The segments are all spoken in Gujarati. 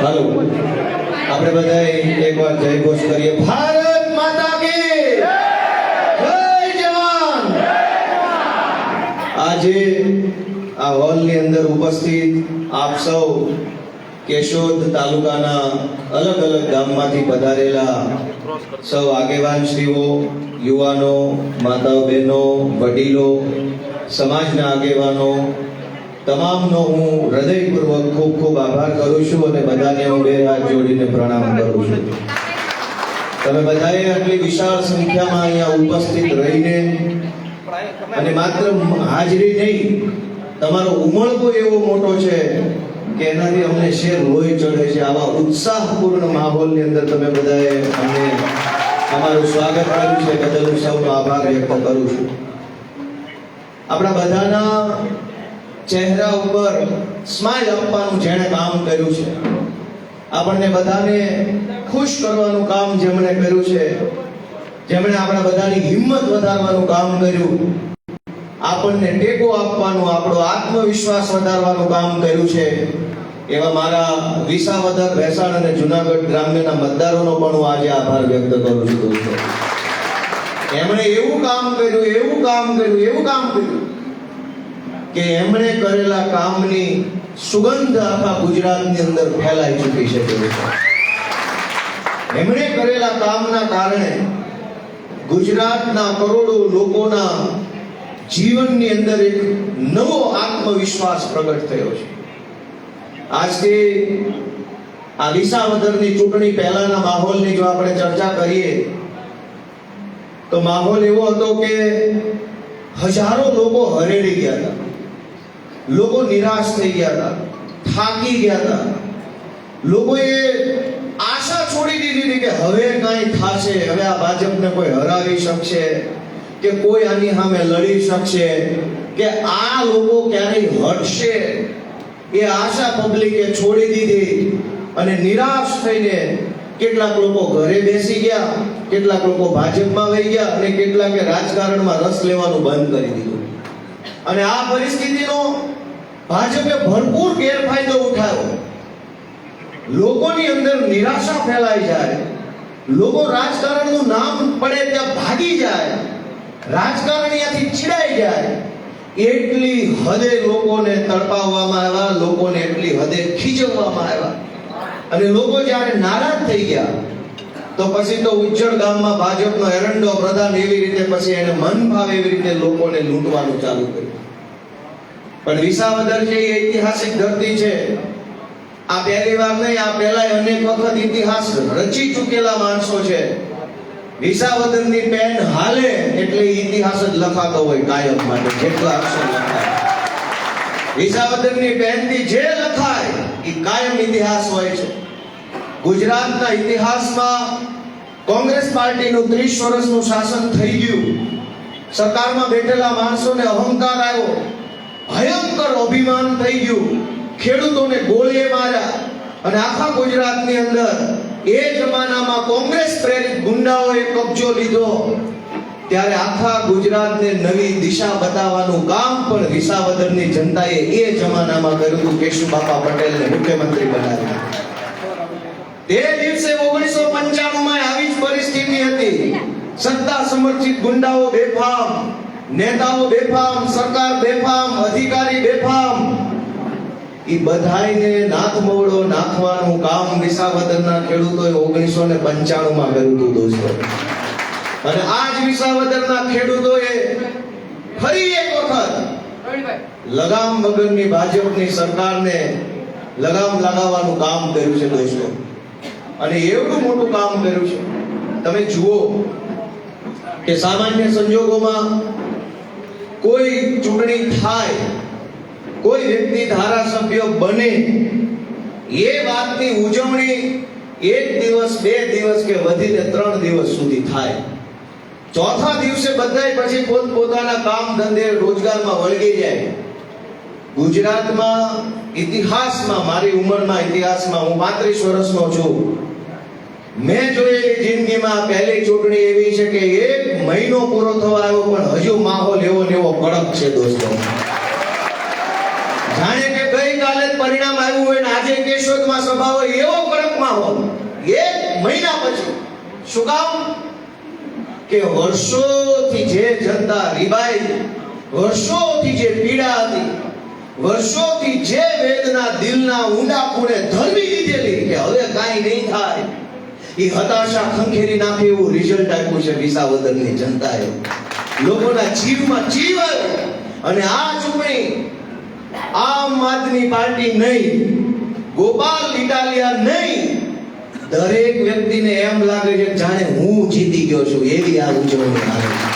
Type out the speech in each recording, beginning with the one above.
હાલો આપણે બધા એકવાર જય ઘોષ કરીએ. ભારત માતા કી જય જવાન. આજે આ હોલની અંદર ઉપસ્થિત આપ સૌ કેશોદ તાલુકાના અલગ અલગ ગામમાંથી પધારેલા સૌ આગેવાનશ્રીઓ, યુવાનો, માતાઓ, બહેનો, વડીલો, સમાજના આગેવાનો તમામનો હું હૃદયપૂર્વક ખૂબ ખૂબ આભાર કરું છું અને બધાને હું બે હાથ જોડીને પ્રણામ કરું છું. તમે બધાએ આટલી વિશાળ સંખ્યામાં અહીંયા ઉપસ્થિત રહીને અને માત્ર હાજરી નહીં, તમારો ઉમળકો એવો મોટો છે કે એનાથી અમને શેર લોહી ચડે છે. આવા ઉત્સાહપૂર્ણ માહોલની અંદર તમે બધાએ અમને અમારું સ્વાગત કર્યું છે, બદલ હું સૌનો આભાર વ્યક્ત કરું છું. આપણા બધાના ચહેરા ઉપર સ્માઈલ આપવાનું જેણે કામ કર્યું છે, આપણને બધાને ખુશ કરવાનું કામ જેમણે કર્યું છે, જેમણે આપણા બધાની હિંમત વધારવાનું કામ કર્યું, આપણને ટેકો આપવાનું, આપણો આત્મવિશ્વાસ વધારવાનું કામ કર્યું છે, એવા મારા વિસાવદર, ભેસાણ અને જુનાગઢ ગ્રામ્યના મતદારોનો પણ હું આજે આભાર વ્યક્ત કરું છું. દોસ્તો, એમણે એવું કામ કર્યું કે એમણે કરેલા કામની સુગંધ આખા ગુજરાતની અંદર ફેલાઈ ચૂકી છે. એમણે કરેલા કામના કારણે ગુજરાતના કરોડો લોકોના જીવનની અંદર એક નવો આત્મવિશ્વાસ પ્રગટ થયો છે. આજથી આ વિસાવદરની ચૂંટણી પહેલાના માહોલની જો આપણે ચર્ચા કરીએ તો માહોલ એવો હતો કે હજારો લોકો હરેડી ગયા હતા, લોકો નિરાશ થઈ ગયા હતા, થાકી ગયા હતા, લોકોએ આશા છોડી દીધી હતી કે હવે કાંઈ થશે, હવે આ ભાજપને કોઈ હરાવી શકશે કે કોઈ આની સામે લડી શકશે કે આ લોકો ક્યારેય હટશે, એ આશા પબ્લિકે છોડી દીધી અને નિરાશ થઈને કેટલાક લોકો ઘરે બેસી ગયા, કેટલાક લોકો ભાજપમાં વહી ગયા અને કેટલાકે રાજકારણમાં રસ લેવાનું બંધ કરી દીધું. અને આ પરિસ્થિતિનો ભાજપે ભરપૂર ગેરફાયદો ઉઠાવ્યો. લોકોની અંદર નિરાશા ફેલાઈ જાય, લોકો રાજકારણનું નામ પડે ત્યાં ભાગી જાય, રાજકારણીયાથી ચીડાઈ જાય, એટલી હદે લોકોને તડપાવવામાં આવ્યા, લોકોને એટલી હદે ખીજવવામાં આવ્યા. અને લોકો જ્યારે નારાજ થઈ ગયા તો પછી તો ઉજ્જડ ગામમાં ભાજપનો એરંડો પ્રધાન એવી રીતે પછી એને મન ભાવે એવી રીતે લોકોને લૂંટવાનું ચાલુ કર્યું. પણ વિસાવદર જે ઐતિહાસિક ધરતી છે, આ પહેલી વાર નહીં, આ પહેલા અનેક વખત ઇતિહાસ રચી ચૂકેલા માણસો છે. વિસાવદરની પેન હાલે એટલે ઇતિહાસ જ લખાતો હોય કાયમ માટે. જેટલા અક્ષર લખાય વિસાવદરની પેનથી જે લખાય એ કાયમ ઇતિહાસ હોય છે. ગુજરાતના ઇતિહાસમાં કોંગ્રેસ પાર્ટીનું 30 વર્ષનું શાસન થઈ ગયું. સરકારમાં બેઠેલા માણસોને અહંકાર આવ્યો, ભયંકર અભિમાન થઈ ગયું, ખેડૂતોને ગોળીએ માર્યા અને આખા ગુજરાતની અંદર એ જમાનામાં કોંગ્રેસ પ્રેરિત ગુંડાઓએ કબજો લીધો. ત્યારે આખા ગુજરાતને નવી દિશા બતાવવાનું કામ પણ વિસાવદરની જનતાએ એ જમાનામાં કર્યું હતું. કેશુબાપા પટેલને મુખ્યમંત્રી બનાવ્યા. તે દિવસે 1995 માં આવી જ પરિસ્થિતિ હતી. સત્તા સમર્થિત ગુંડાઓ બેફામ, નેતાઓ બેફામ, સરકાર બેફામ, અધિકારી બેફામ. એ બધાયને નાથમોડો નાખવાનું કામ વિસાવદરના ખેડૂતોએ 1995 માં કર્યું હતું. દોસ્તો, અને આજ વિસાવદરના ખેડૂતોએ ફરી એક વખત લગામ વગરની ભાજપની સરકારને લગામ લગાવવાનું કામ કર્યું છે. દોસ્તો, અને એવડું મોટું કામ કર્યું છે. તમે જુઓ કે સામાન્ય સંજોગોમાં કોઈ ચૂંટણી થાય કોઈ વ્યક્તિ ધારાસભ્ય બને એ વાતની ઉજવણી 1 દિવસ 2 દિવસ કે વધીને 3 દિવસ સુધી થાય. ચોથા દિવસે બધાય પછી પોતપોતાના કામ ધંધે રોજગારમાં વળગી જાય. ગુજરાતમાં ઇતિહાસમાં, મારી ઉંમરમાં ઇતિહાસમાં, હું 35 વર્ષનો છું, મેં જોયેલી જિંદગીમાં પહેલી ચૂંટણી એવી છે કે 1 મહિનો પૂરો થવા આવ્યો પણ હજુ માહોલ એવો ને એવો કડક છે દોસ્તો. જાણે કે ગઈકાલે જ પરિણામ આવ્યું હોય ને આજે કેશોદમાં સભા હોય એવો કડક માહોલ 1 મહિના પછી. શું કામ? કે વર્ષોથી જે જનતા રીબાઈ, વર્ષોથી જે પીડા હતી, વર્ષોથી જે વેદના દિલના ઊંડા ખૂણે ધરવી દીધેલી કે હવે કાંઈ નહીં થાય, એ હતાશા ખંખેરી નાખે એવું રિઝલ્ટ આપ્યું છે વિસાવદરની જનતાએ. લોકોના જીવમાં જીવ આવ્યો. અને આ ચૂંટણી આમ આદમી પાર્ટી નહીં, ગોપાલ ઇટાલિયા નહીં, દરેક વ્યક્તિને એમ લાગે છે જાણે હું જીતી ગયો છું એવી આ ઉજવણી આવે છે.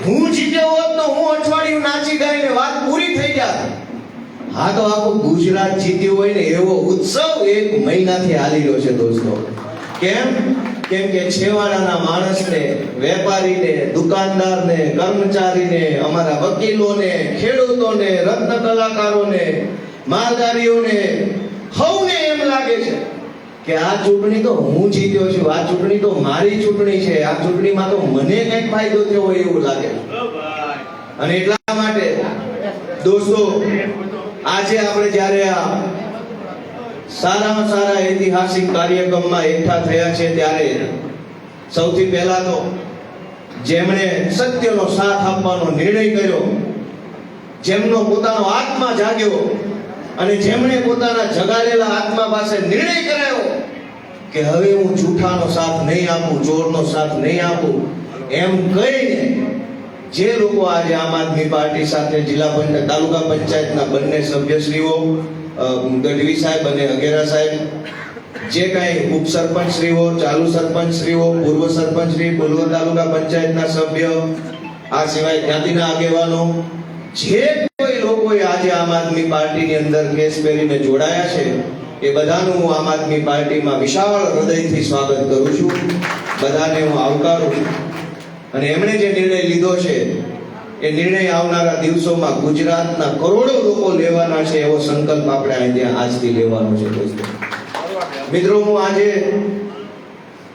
હું જીત્યો હોત તો હું અઠવાડિયું નાચી ગાઈને વાત પૂરી થઈ જાત. હા તો આખું ગુજરાત જીત્યું હોય ને એવો ઉત્સવ 1 મહિનાથી હાલી રહ્યો છે દોસ્તો. કેમ? કેમ કે છેવાડાના માણસને, વેપારીને, દુકાનદારને, કર્મચારીને, અમારા વકીલોને, ખેડૂતોને, રત્ન કલાકારોને, માલધારીઓને, સૌને એમ લાગે છે કે આ ચૂંટણી તો હું જીત્યો છું, આ ચૂંટણી તો મારી ચૂંટણી છે, આ ચૂંટણીમાં તો મને કંઈક ફાયદો થયો હોય એવું લાગે. અને એટલા માટે દોસ્તો આજે આપણે જ્યારે આ સારામાં સારા ઐતિહાસિક કાર્યક્રમમાં એકઠા થયા છે ત્યારે સૌથી પહેલા તો જેમણે સત્યનો સાથ આપવાનો નિર્ણય કર્યો, જેમનો પોતાનો આત્મા જાગ્યો અને જેમણે પોતાના જગાડેલા આત્મા પાસે નિર્ણય કરાયો કે હવે હું જૂઠાનો સાથ નહીં આપું, ચોરનો સાથ નહીં આપું, એમ કહીને જે લોકો આજે આમ આદમી પાર્ટી સાથે જિલ્લા પંચાયત, તાલુકા પંચાયતના બંને સભ્યશ્રીઓ, ગઢવી સાહેબ અને અગેરા સાહેબ, જે કાંઈ ઉપસરપંચ શ્રીઓ, ચાલુ સરપંચ શ્રીઓ, પૂર્વ સરપંચ શ્રી, પૂર્વ તાલુકા પંચાયતના સભ્ય, આ સિવાય જ્ઞાતિના આગેવાનો, જે કોઈ લોકોએ આજે આમ આદમી પાર્ટીની અંદર કેસ પહેરીને જોડાયા છે એ બધાનું હું આમ આદમી પાર્ટીમાં વિશાળ હૃદયથી સ્વાગત કરું છું. બધાને હું આવકારું છું. અને એમણે જે નિર્ણય લીધો છે એ નિર્ણય આવનારા દિવસોમાં ગુજરાતના કરોડો લોકો લેવાના છે એવો સંકલ્પ આપણે અહીંયા આજથી લેવાનો છે દોસ્તો. મિત્રો, હું આજે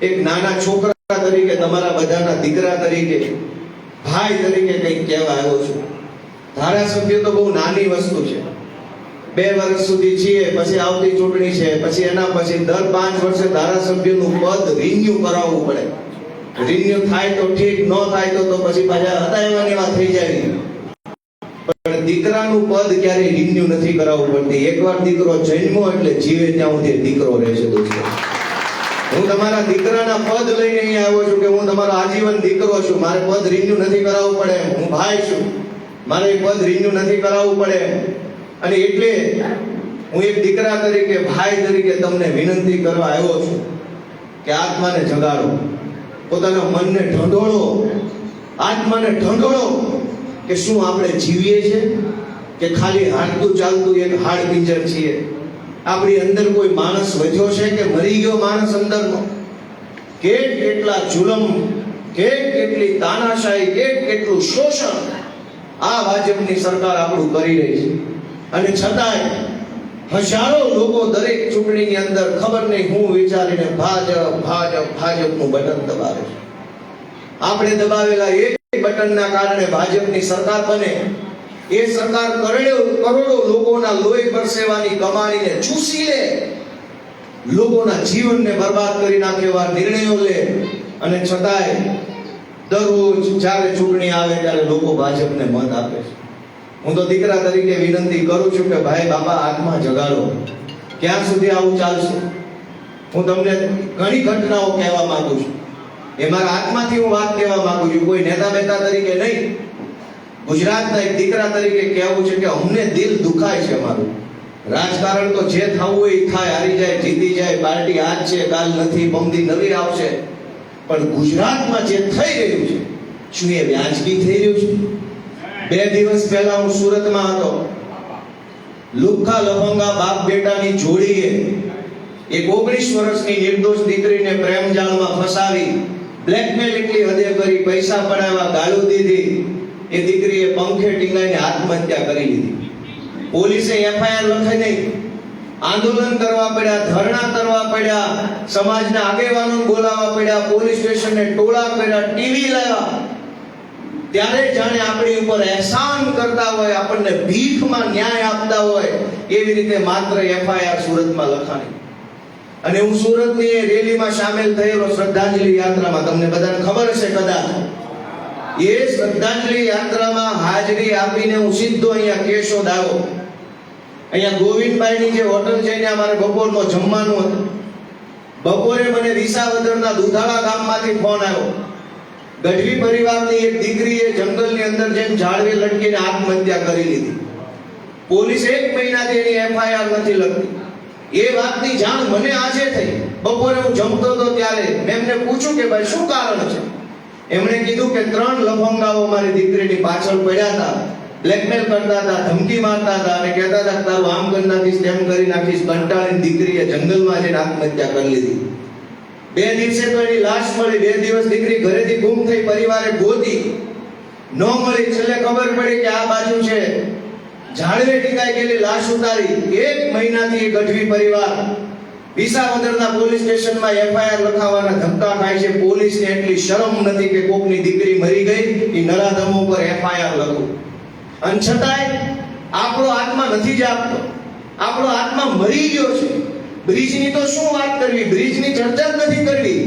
એક નાના છોકરા તરીકે, તમારા બધાના દીકરા તરીકે, ભાઈ તરીકે કંઈક કહેવા આવ્યો છું. ધારાસભ્ય તો બહુ નાની વસ્તુ છે. 2 વર્ષ સુધી છીએ, પછી આવતી ચૂંટણી છે, પછી એના પછી દર 5 વર્ષે ધારાસભ્યનું પદ રિન્યુ કરાવવું પડે. રિન્યુ થાય તો ઠીક, ન થાય તો પછી પાછા હતા એવા ને એવા થઈ જાય. પણ દીકરાનું પદ ક્યારેય રિન્યુ નથી કરાવવું પડતી. એકવાર દીકરો જન્મો એટલે જીવે ત્યાં સુધી દીકરો રહેશે દોસ્તો. હું તમારા દીકરાના પદ લઈને અહીં આવ્યો છું કે હું તમારો આજીવન દીકરો છું. મારે પદ રિન્યુ નથી કરાવવું પડે. હું ભાઈ છું, મારે પદ રિન્યુ નથી કરાવવું પડે. અને એટલે હું એક દીકરા તરીકે, ભાઈ તરીકે તમને વિનંતી કરવા આવ્યો છું કે આત્માને જગાડો, પોતાના મનને ઢંઢોળો, આત્માને ઢંઢોળો કે શું આપણે જીવીએ છીએ કે ખાલી હાલતું ચાલતું એક હાડ પિંજર છીએ? આપણી અંદર કોઈ માણસ વધ્યો છે કે મરી ગયો માણસ અંદરનો? કેટલા જુલમ, કેટલી તાનાશાહી, કેટલું શોષણ આ ભાજપની સરકાર આપણું કરી રહી છે. અને છતાંય હજારો લોકો દરેક ચૂંટણીની અંદર ખબર નહીં હું વિચારીને ભાજપનું બટન દબાવે છે. આપણે દબાવેલા એક બટનના કારણે ભાજપની સરકાર બને, એ સરકાર કરોડો લોકોના લોહી પરસેવાની કમાણીને ચૂસી લે, લોકોના જીવનને બરબાદ કરી નાખે એવા નિર્ણયો લે. અને છતાંય દરરોજ જ્યારે ચૂંટણી આવે ત્યારે લોકો ભાજપને મત આપે છે. હું તો દીકરા તરીકે વિનંતી કરું છું કે ભાઈ બાપા આત્મા જગાડો. ક્યાં સુધી આવું ચાલશે? હું તમને ઘણી ઘટનાઓ કહેવા માંગુ છું. એ મારા આત્માથી હું વાત કહેવા માંગુ છું, કોઈ નેતા બેતા તરીકે નહીં. ગુજરાતના એક દીકરા તરીકે કહેવું છે કે અમને દિલ દુખાય છે અમારું. રાજકારણ તો જે થવું હોય એ થાય, હારી જાય, જીતી જાય, પાર્ટી આજ છે, કાલ નથી, પમદી નવી આવશે. પણ ગુજરાતમાં જે થઈ રહ્યું છે, શું એ વ્યાજબી થઈ રહ્યું છે? 2 દિવસ પહેલા હું સુરતમાં હતો. લુખ્ખા લફંગા બાપ બેટાની જોડીએ એક 19 વર્ષની નિર્દોષ દીકરીને પ્રેમજાળમાં ફસાવી બ્લેકમેલ એટલી હદે કરી, પૈસા પડાવ્યા, ગાળો દીધી. એ દીકરીએ પંખે ટીંગાઈને આત્મહત્યા કરી લીધી. પોલીસે એફઆઈઆર લખાઈ નહીં. આંદોલન કરવા પડ્યા, ધરણા કરવા પડ્યા, સમાજના આગેવાનોને બોલાવવા પડ્યા, પોલીસ સ્ટેશનને ટોળા કર્યા, ટીવી લાવ્યા. ત્યારે જાણે આપણી ઉપર એહસાન કરતા હોય, આપણને ભીખમાં ન્યાય આપતા હોય એવી રીતે માત્ર એફઆઈઆર સુરતમાં લખાણી. અને હું સુરતની એ રેલીમાં સામેલ થયેલો શ્રદ્ધાંજલિ યાત્રામાં, તમને બધાને ખબર હશે કદાચ, એ શ્રદ્ધાંજલિ યાત્રામાં હાજરી આપીને હું સીધો અહીંયા કેશોદ આવ્યો. અહીંયા ગોવિંદભાઈની જે હોટલ છે ત્યાં મારે બપોરનો જમવાનું હતું. બપોરે મને વિસાવદરના દુધાળા ગામમાંથી ફોન આવ્યો. ગઢવી પરિવારની એક દીકરીએ જંગલની અંદર જેમ ઝાડવે લટકીને આત્મહત્યા કરી લીધી. પોલીસ 1 મહિનાથી એની એફઆઈઆર નથી લખતી. એ વાતની જાણ મને આજે થઈ. બપોરે હું જમતો હતો ત્યારે મેં એમને પૂછ્યું કે ભાઈ શું કારણ છે? એમણે કીધું કે 3 લફંગાઓ મારી દીકરીની પાછળ પડ્યા હતા, બ્લેકમેલ કરતા હતા, ધમકી મારતા હતા અને કહેતા હતા તારું આમ કરી નાખીશ, તેમ કરી નાખીશ. કંટાળીને દીકરીએ જંગલમાં જઈને આત્મહત્યા કરી લીધી. 2 દિવસે તો એની લાશ મળી. 2 દિવસ દીકરી ઘરેથી ગુમ થઈ. પરિવારે ગોતી, ન મળી. છેલ્લે ખબર પડી કે આ બાજુ છે. ઝાડવે ટીકાઈ ગયેલી લાશ ઉતારી. 1 મહિનાથી ગઢવી પરિવાર વિસાવદરના પોલીસ સ્ટેશનમાં એફઆઈઆર લખાવવાના ધક્કા ખાય છે. પોલીસને એટલી શરમ નથી કે કોકની દીકરી મરી ગઈ, એ નરાધમો પર એફઆઈઆર લખો. અને છતાંય આપણો આત્મા નથી જાગતો. આપણો આત્મા મરી ગયો છે. બ્રિજની તો શું વાત કરવી, બ્રિજની ચર્ચા જ નથી કરવી.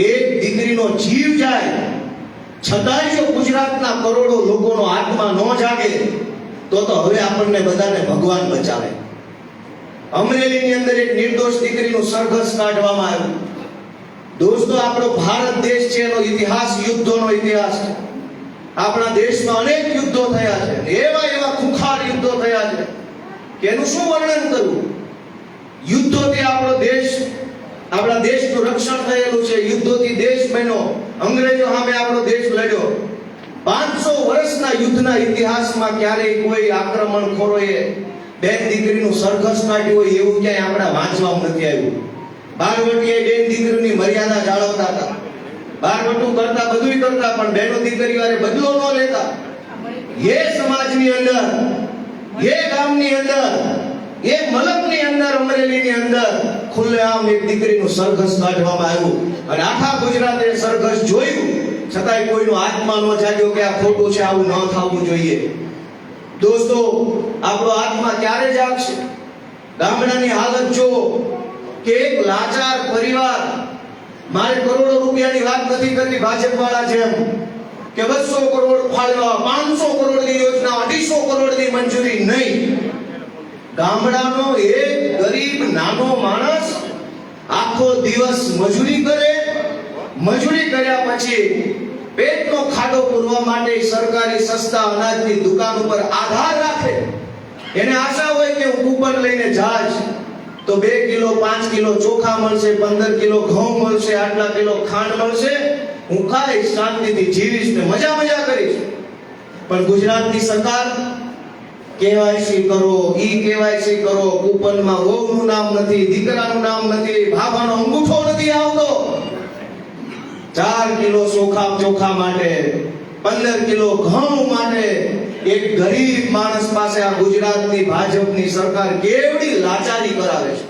એક દીકરીનો જીવ જાય છતાંય જો ગુજરાતના કરોડો લોકોનો આત્મા ન જાગે તો હવે આપણને બધાને ભગવાન બચાવે. અમરેલીની અંદર એક નિર્દોષ દીકરીનું સરઘસ કાઢવામાં આવ્યું. દોસ્તો, આપણો ભારત દેશ છે, એનો ઇતિહાસ યુદ્ધોનો ઇતિહાસ છે. આપણા દેશમાં અનેક યુદ્ધો થયા છે, એવા ખુખાર યુદ્ધો થયા છે કે એનું શું વર્ણન કરવું. યુદ્ધોથી આપણા દેશનું રક્ષણ થયેલું છે. યુદ્ધોથી દેશ બન્યો. અંગ્રેજો સામે આપણો દેશ લડ્યો. 500 વર્ષના યુદ્ધના ઇતિહાસમાં ક્યારેય કોઈ આક્રમણખોરોએ બેન દીકરીનું સરઘસ કાઢ્યું હોય એવું ક્યાંય આપણા વાંચવામાં નથી આવ્યું. બારવટીએ બેન દીકરીની મર્યાદા જાળવતા હતા. બારવટું કરતા, બધુંય કરતા, પણ બેનો દીકરીઓ વારે બદલો ન લેતા. એ સમાજની અંદર, એ ગામની અંદર, એ મલકની અંદર, અમરેલીની અંદર ખુલ્લેઆમ એક દીકરીનું સરઘસ કાઢવામાં આવ્યું. અને આખા ગુજરાતે સરઘસ જોયું, છતાંય કોઈનો આત્મા ન જાગ્યો કે આ ખોટું છે, આવું ન થવું જોઈએ. દોસ્તો, આપણો આત્મા ક્યારે જાગશે? ગામડાની હાલત જો કે એક લાચાર પરિવાર, મારે કરોડો રૂપિયાની વાત નથી કરતી ભાજપ વાળા જેમ કે 200 કરોડ ફાળવા, 500 કરોડની યોજના, 250 કરોડની મંજૂરી નહીં. ગામડાનો એક ગરીબ નાનો માણસ આખો દિવસ મજૂરી કરે, મજૂરી કર્યા પછી પેટનો ખાડો પૂરવા માટે સરકારી સસ્તા અનાજની દુકાન ઉપર આધાર રાખે. એને આશા હોય કે હું કૂપન લઈને જાજ તો 2 કિલો 5 કિલો ચોખા મળશે, 15 કિલો ઘઉં મળશે, આટલા કિલો ખાંડ મળશે, હું ખાઈશ, શાંતિથી જીવીશ ને મજા કરીશ. પણ ગુજરાતની સરકાર કેવાયસી કરો, ઈ કેવાયસી કરો, કૂપનમાં વહુનું નામ નથી, દીકરાનું નામ નથી, ભાભાનો અંગૂઠો નથી આવતો. 4 કિલો ચોખા માટે, 15 કિલો ઘઉં માટે એક ગરીબ માણસ પાસે આ ગુજરાતની ભાજપની સરકાર કેવડી લાચારી કરાવે છે.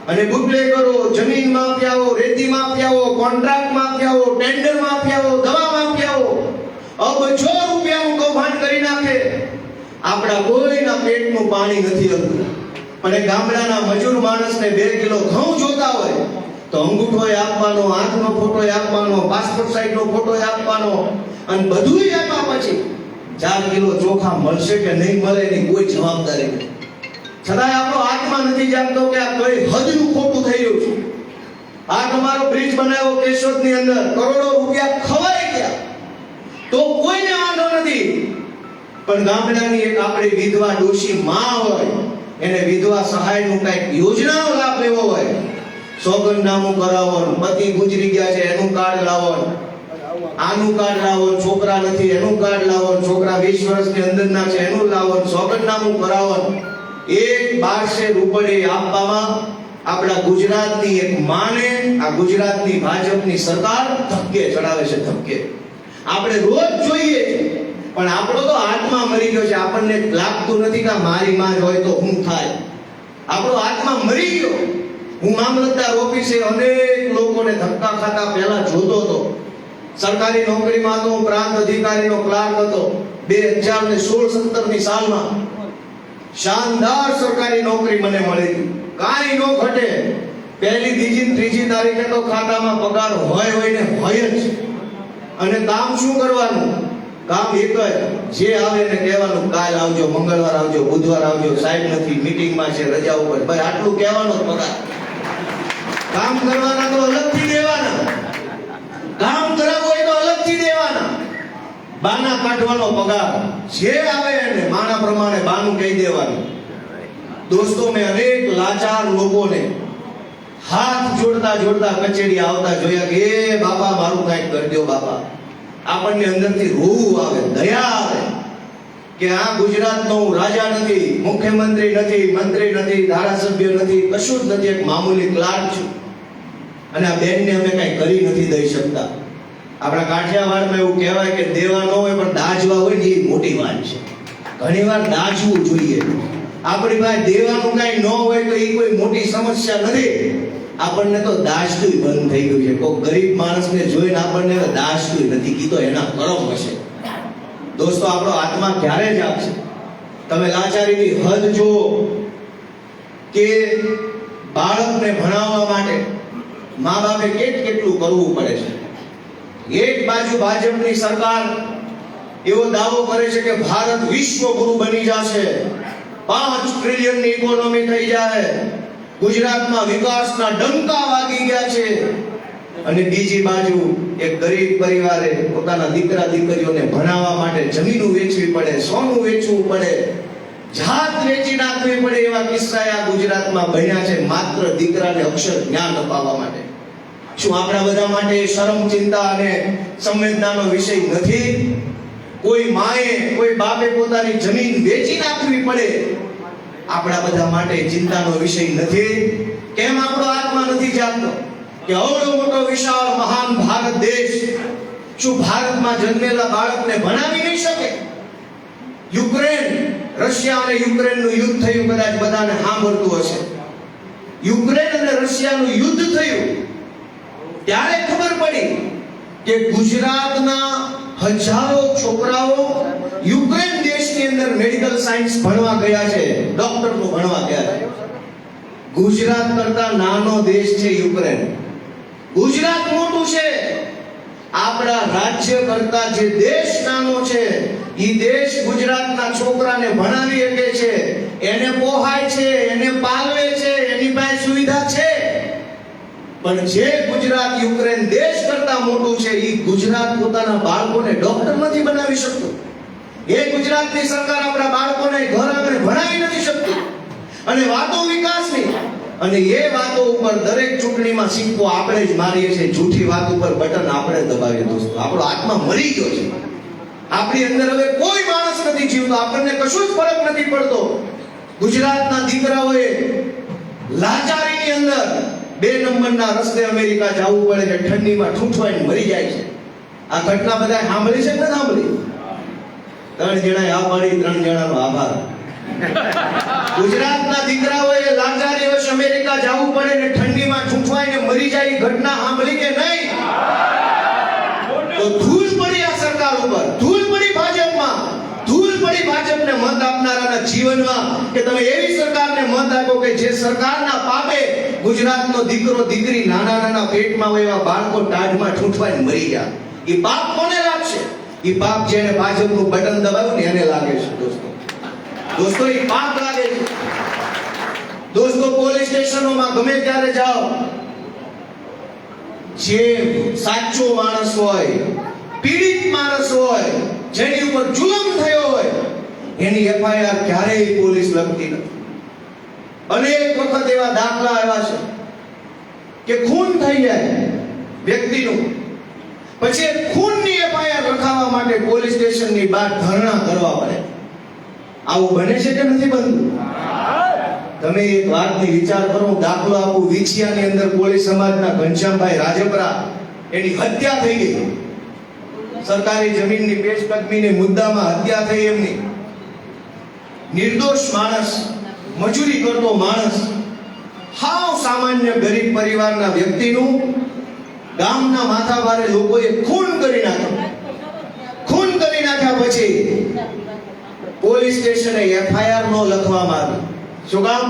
અને બુટલેગરો, જમીન માફિયાઓ, રેતી માફિયાઓ, કોન્ટ્રાક્ટ માફિયાઓ, ટેન્ડર માફિયાઓ, દવા માફિયાઓ અબજો રૂપિયાનું કૌભાંડ કરી નાખે. આપણા કોઈના પેટનું પાણી નથી લગતું. પણ ગામડાના મજૂર માણસને 2 કિલો ઘઉં જોતા હોય તો અંગૂઠોય આપવાનો, હાથનો ફોટોય આપવાનો, પાસપોર્ટ સાઈઝનો ફોટોય આપવાનો, અને બધુંય આપ્યા પછી 4 કિલો ચોખા મળશે કે નહીં મળે એની કોઈ જવાબદારી નથી. છતાંય આપણો આત્મા નથી જાગતો કે આ કઈ હદનું ખોટું થઈ રહ્યું છે. આ તમારો બ્રિજ બનાવ્યો કેશોદની અંદર, કરોડો રૂપિયા ખવાઈ ગયા તો કોઈને વાંધો નથી. પણ ગામડાની એક આપણી વિધવા ડોશી માં હોય, એને વિધવા સહાયનું કઈક યોજનાનો લાભ લેવો હોય, સોગંદનામું કરાવો, પતિ ગુજરી ગયા છે એનું કાર્ડ લાવો, આનું કાર્ડ લાવો, છોકરા નથી એનું કાર્ડ લાવો, છોકરા 20 વર્ષની અંદરના છે એનું લાવો, સોગંદનામું કરાવો. એક 1200 રૂપિયા આપવામાં આપણા ગુજરાતની એક માને આ ગુજરાતની ભાજપની સરકાર ધક્કે ચડાવે છે, ધક્કે. આપણે રોજ જોઈએ પણ આપણો તો આત્મા મરી ગયો છે. આપણને લાગતું નથી કે મારી માં હોય તો શું થાય. આપણો આત્મા મરી ગયો. હું મામલતદાર ઓફિસે અનેક લોકોને ધક્કા ખાતા પહેલા જોતો હતો. સરકારી નોકરીમાં તો પ્રાંત અધિકારીનો ક્લાર્ક હતો. 2016-17 ની સાલમાં શાનદાર સરકારી નોકરી મને મળી હતી. કાંઈ નો ઘટે. પહેલી, બીજી, ત્રીજી તારીખે તો ખાતામાં પગાર હોય ને હોય જ. અને કામ શું કરવાનું? કામ એક જ, જે આવે ને કહેવાનું કાલ આવજો, મંગળવાર આવજો, બુધવાર આવજો, સાહેબ નથી, મીટિંગમાં છે, રજા ઉપર. ભાઈ આટલું કહેવાનું પગાર. કામ કરવાના તો અલગથી દેવાના, કામ કરાવવું હોય તો અલગથી દેવાના. બાના કાઢવાનો પગાર, જે આવે એને માના પ્રમાણે બાનું કહી દેવાનું. દોસ્તો, મેં અનેક લાચાર લોકોને હાથ જોડતા જોડતા કચેરી આવતા જોયા કે એ બાપા મારું કાંઈક કરી દો બાપા. આપણને અંદરથી રોવું આવે, દયા આવે કે આ ગુજરાતનો હું રાજા નથી, મુખ્યમંત્રી નથી, મંત્રી નથી, ધારાસભ્ય નથી, કશું જ નથી, એક મામૂલી ક્લાર્ક છું. અને આ બેનને અમે કાંઈ કરી નથી દઈ શકતા. આપણા કાઠિયાવાડમાં એવું કહેવાય કે દેવા ન હોય પણ દાજવા હોય ને એ મોટી વાત છે. ઘણીવાર દાજવું જોઈએ. આપણી પાસે દેવાનું કાંઈ ન હોય તો એ કોઈ મોટી સમસ્યા નથી. આપણને તો દાજતું બંધ થઈ ગયું છે. કોઈ ગરીબ માણસને જોઈને આપણને દાજતું નથી કીધો, એના કરમ હશે. દોસ્તો, આપણો આત્મા ક્યારે જાગશે? તમે લાચારીની હદ જો કે બાળકને ભણાવવા માટે મા બાપે કેટલું કરવું પડે છે. એક બાજુ ભાજપની સરકાર એવો દાવો કરે છે કે ભારત વિશ્વગુરુ બની જશે, 5 ટ્રિલિયનની ઇકોનોમી થઈ જાય, ગુજરાતમાં વિકાસના ડંકા વાગી ગયા છે. અને બીજી બાજુ એક ગરીબ પરિવારે પોતાના દીકરા દીકરીઓને ભણાવવા માટે જમીનો વેચવી પડે, સોનું વેચવું પડે, જાત વેચી નાખવી પડે. એવા કિસ્સા આ ગુજરાતમાં બન્યા છે માત્ર દીકરાને અક્ષર જ્ઞાન અપાવવા માટે. શું આપણા બધા માટે શરમ, ચિંતા અને સંવેદનાનો વિષય નથી? કોઈ માએ, કોઈ બાપે પોતાની જમીન વેચી નાખવી પડે, આપણા બધા માટે ચિંતાનો વિષય નથી? કેમ આપણો આત્મા નથી જાગતો કે અવળો મોટો વિશાળ મહાન ભારત દેશ શું ભારતમાં જન્મેલા બાળકને ભણાવી નહીં શકે? યુક્રેન, રશિયા અને યુક્રેનનું યુદ્ધ થયું, કદાચ બધાને સાંભળતું હશે. યુક્રેન અને રશિયાનું યુદ્ધ થયું ત્યારે ખબર પડી કે ગુજરાતના હજારો છોકરાઓ યુક્રેન દેશની અંદર મેડિકલ સાયન્સ ભણવા ગયા છે, ડોક્ટરનું ભણવા ગયા છે. ગુજરાત કરતા નાનો દેશ છે યુક્રેન. ગુજરાત મોટું છે. આપણા રાજ્ય કરતા જે દેશ નાનો છે એ દેશ ગુજરાતના છોકરાને ભણાવી શકે છે, એને પોહાય છે, એને પાલવે છે, એની પાસે સુવિધા છે. પણ જે ગુજરાત યુક્રેન દેશ કરતા મોટું છે એ ગુજરાત પોતાના બાળકોને ડોક્ટર નથી બનાવી શકતું. એ ગુજરાતની સરકાર આપણા બાળકોને ઘર આંગણે ભણાવી નથી શકતી. અને વાતો વિકાસની, અને એ વાતો ઉપર દરેક ચૂંટણીમાં સિક્કો આપણે જ મારીએ છીએ. જૂઠી વાત ઉપર બટન આપણે દબાવીએ. દોસ્તો, આપણો આત્મા મરી ગયો છે. આપણી અંદર હવે કોઈ માણસ નથી જીવતો. આપણને કશું જ ફરક નથી પડતો. ગુજરાતના દીકરાઓએ લાચારીની અંદર 2 નંબરના રસ્તે અમેરિકા જવું પડે છે, ઠંડીમાં ઠૂંઠવાઈને મરી જાય છે. આ ઘટના બધા સાંભળી છે કે ન સાંભળી? 3 જણાએ આ પાડી, 3 જણાનો આભાર. ગુજરાતના દીકરાઓએ લાચારી વશ અમેરિકા જવું પડે ને ઠંડીમાં ઠૂંઠવાઈને મરી જાય, એ ઘટના સાંભળી કે નહીં? તો ધૂળ પડી આ સરકાર ઉપર, ધૂળ પડી ભાજપમાં, ધૂળ પડી ભાજપને મત આપનારાના જીવનમાં કે તમે એવી સરકારને મત આપો કે જે સરકારના પાપે ગુજરાતનો દીકરો દીકરી નાના નાના પેટમાં હોય એવા બાળકો ટાઢમાં ઠૂંઠવાઈને મરી ગયા. એ પાપ કોને લાગશે? એ પાપ જેને ભાજપનું બટન દબાવ્યું ને એને લાગે છે. દોસ્તો, એ પાપ લાગે છે. દોસ્તો, પોલીસ સ્ટેશનોમાં ગમે ત્યારે જાઓ, જે સાચો માણસ હોય, પીડિત માણસ હોય, જેની ઉપર જુલમ થયો હોય, એની એફઆઈઆર ક્યારેય પોલીસ લખતી નથી. અનેક વખત એવા દાખલા આવ્યા છે કે ખૂન થઈ જાય વ્યક્તિનું, પછી ખૂનની રખાવવા માટે પોલીસ સ્ટેશનની બહાર ધરણા કરવા પડે. આવું બને છે કે નથી બનતું? તમે એક વાતની વિચાર કરો. દાખલો આપું, વિછિયાની અંદર કોળી સમાજના ઘનશ્યામભાઈ રાજપરા, એની હત્યા થઈ ગઈ. સરકારી જમીનની પેશકદમીને મુદ્દામાં હત્યા થઈ એમની. નિર્દોષ માણસ, મજૂરી કરતો માણસ, હાવ સામાન્ય ગરીબ પરિવારના વ્યક્તિનું ગામના માથાભારે લોકોએ ખૂન કરી નાખ્યો. ખૂન કરી નાખ્યા પછી પોલીસ સ્ટેશને એફઆઈઆર નો લખવામાં આવી. શું કામ?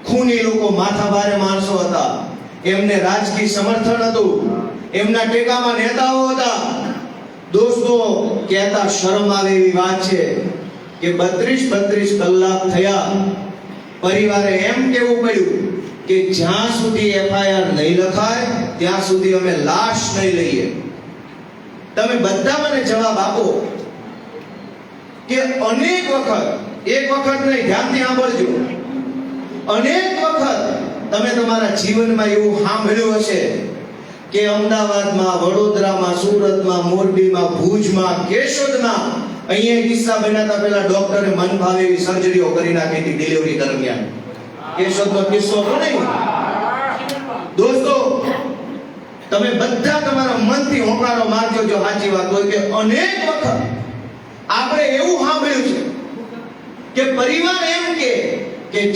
ખૂની લોકો માથાભારે માણસો હતા, એમને રાજકીય સમર્થન હતું, એમના ટેકામાં નેતાઓ હતા. દોસ્તો, કહેતા શરમ આવે એવી વાત છે કે 32 કલાક થયા, પરિવારે એમ કહેવું પડ્યું કે જ્યાં સુધી એફઆઈઆર નહીં લખાય ત્યાં સુધી અમે લાશ નહીં લઈએ. તમે બધા મને જવાબ આપો કે અનેક વખત, એક વખત નહીં, ધ્યાનથી સાંભળજો, અનેક વખત તમે તમારા જીવનમાં એવું સાંભળ્યું હશે કે અમદાવાદમાં, વડોદરામાં, સુરતમાં, મોરબીમાં, ભુજમાં, કેશોદમાં અહીંયા કિસ્સા બન્યા હતા. પેલા ડોક્ટરે મન ભાવે એવી સર્જરીઓ કરી નાખી હતી ડિલિવરી દરમિયાન. કેશોદનો કિસ્સો હતો ને દોસ્તો. તમે બધા તમારા મનથી હોંકારો મારજો જો સાચી વાત હોય કે અનેક વખત આપણે એવું સાંભળ્યું છે કે પરિવાર એમ કે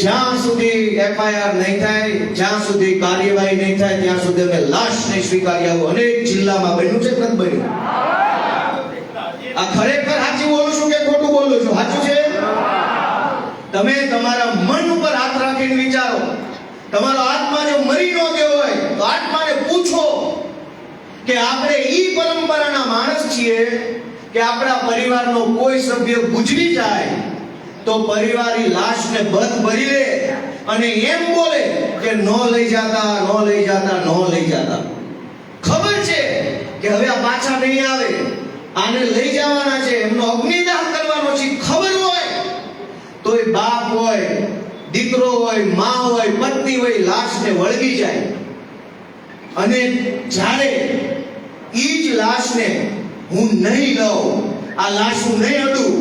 જ્યાં સુધી એફઆઈઆર નહીં થાય, જ્યાં સુધી કાર્યવાહી નહીં થાય ત્યાં સુધી અમે લાશ નહીં સ્વીકારી. આવું અનેક જિલ્લામાં બન્યું છે કે નથી બન્યું? આ ખરેખર સાચું બોલું છું કે ખોટું બોલું છું? સાચું છે. તમે તમારા મન ઉપર હાથ રાખીને વિચારો. તમારો આત્મા જો મરી ન ગયો હોય તો આત્માને પૂછો કે આપણે ઈ પરંપરાના માણસ છીએ કે આપણા પરિવારનો કોઈ સભ્ય ગુજરી જાય તો પરિવારની લાશને બધ ભરી લે અને એમ બોલે કે નો લઈ જાતા. ખબર છે કે હવે આ પાછા નહીં આવે, આને લઈ જવાના છે, એમનો અગ્નિદાહ કરવાનો છે. ખબર હોય તો એ બાપ હોય, દીકરો હોય, માં હોય, પત્ની હોય, લાશને વળગી જાય. અને જ્યારે ઈ જ લાશને હું નહીં લઉં, આ લાશ હું નહીં અડું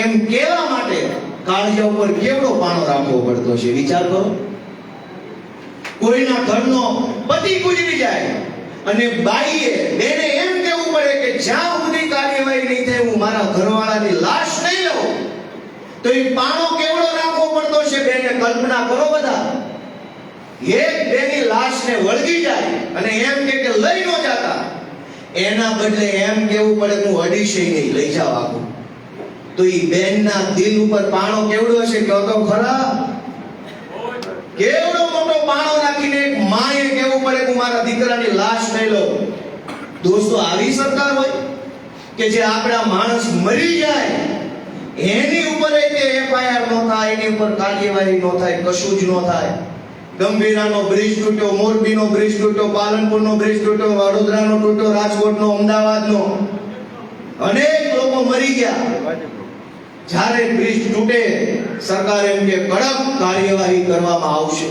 એમ કહેવા માટે કાળજા ઉપર કેવડો પાણો રાખવો પડતો છે. વિચાર કરો. કોઈના ઘરનો પતિ ગુજરી જાય અને બાઈએ, બેને એમ કહેવું પડે કે જ્યાં સુધી કાર્યવાહી નહીં થાય હું મારા ઘરવાળાની લાશ નહીં લઉં, તો એ પાણો કેવડો રાખવો પડતો છે. બેને કલ્પના કરો બધા. એક બેની લાશને વળગી જાય અને એમ કે લઈ ન જાતા, એના બદલે એમ કહેવું પડે હું અડીશ નહીં, લઈ જાવ આખું. તો એ બેનના દિલ ઉપર પાણો કેવડો હશે? કહો તો ખરા. કેવડો મોટો પાણો રાખીને એક માએ કહેવું પડે કે મારા દીકરાની લાશ નહીં લો. દોસ્તો, આવી સરકાર હોય કે જે આપણા માણસ મરી જાય એની ઉપર એફઆઈઆર નો થાય, એની ઉપર કાર્યવાહી નો થાય, કશું જ નો થાય. ગંભીરાનો બ્રિજ તૂટ્યો, મોરબીનો બ્રિજ તૂટ્યો, પાલનપુરનો બ્રિજ તૂટ્યો, વડોદરાનો તૂટ્યો, રાજકોટનો, અમદાવાદનો, અનેક લોકો મરી ગયા. જ્યારે બ્રિજ તૂટે સરકાર એમ કે કડક કાર્યવાહી કરવામાં આવશે,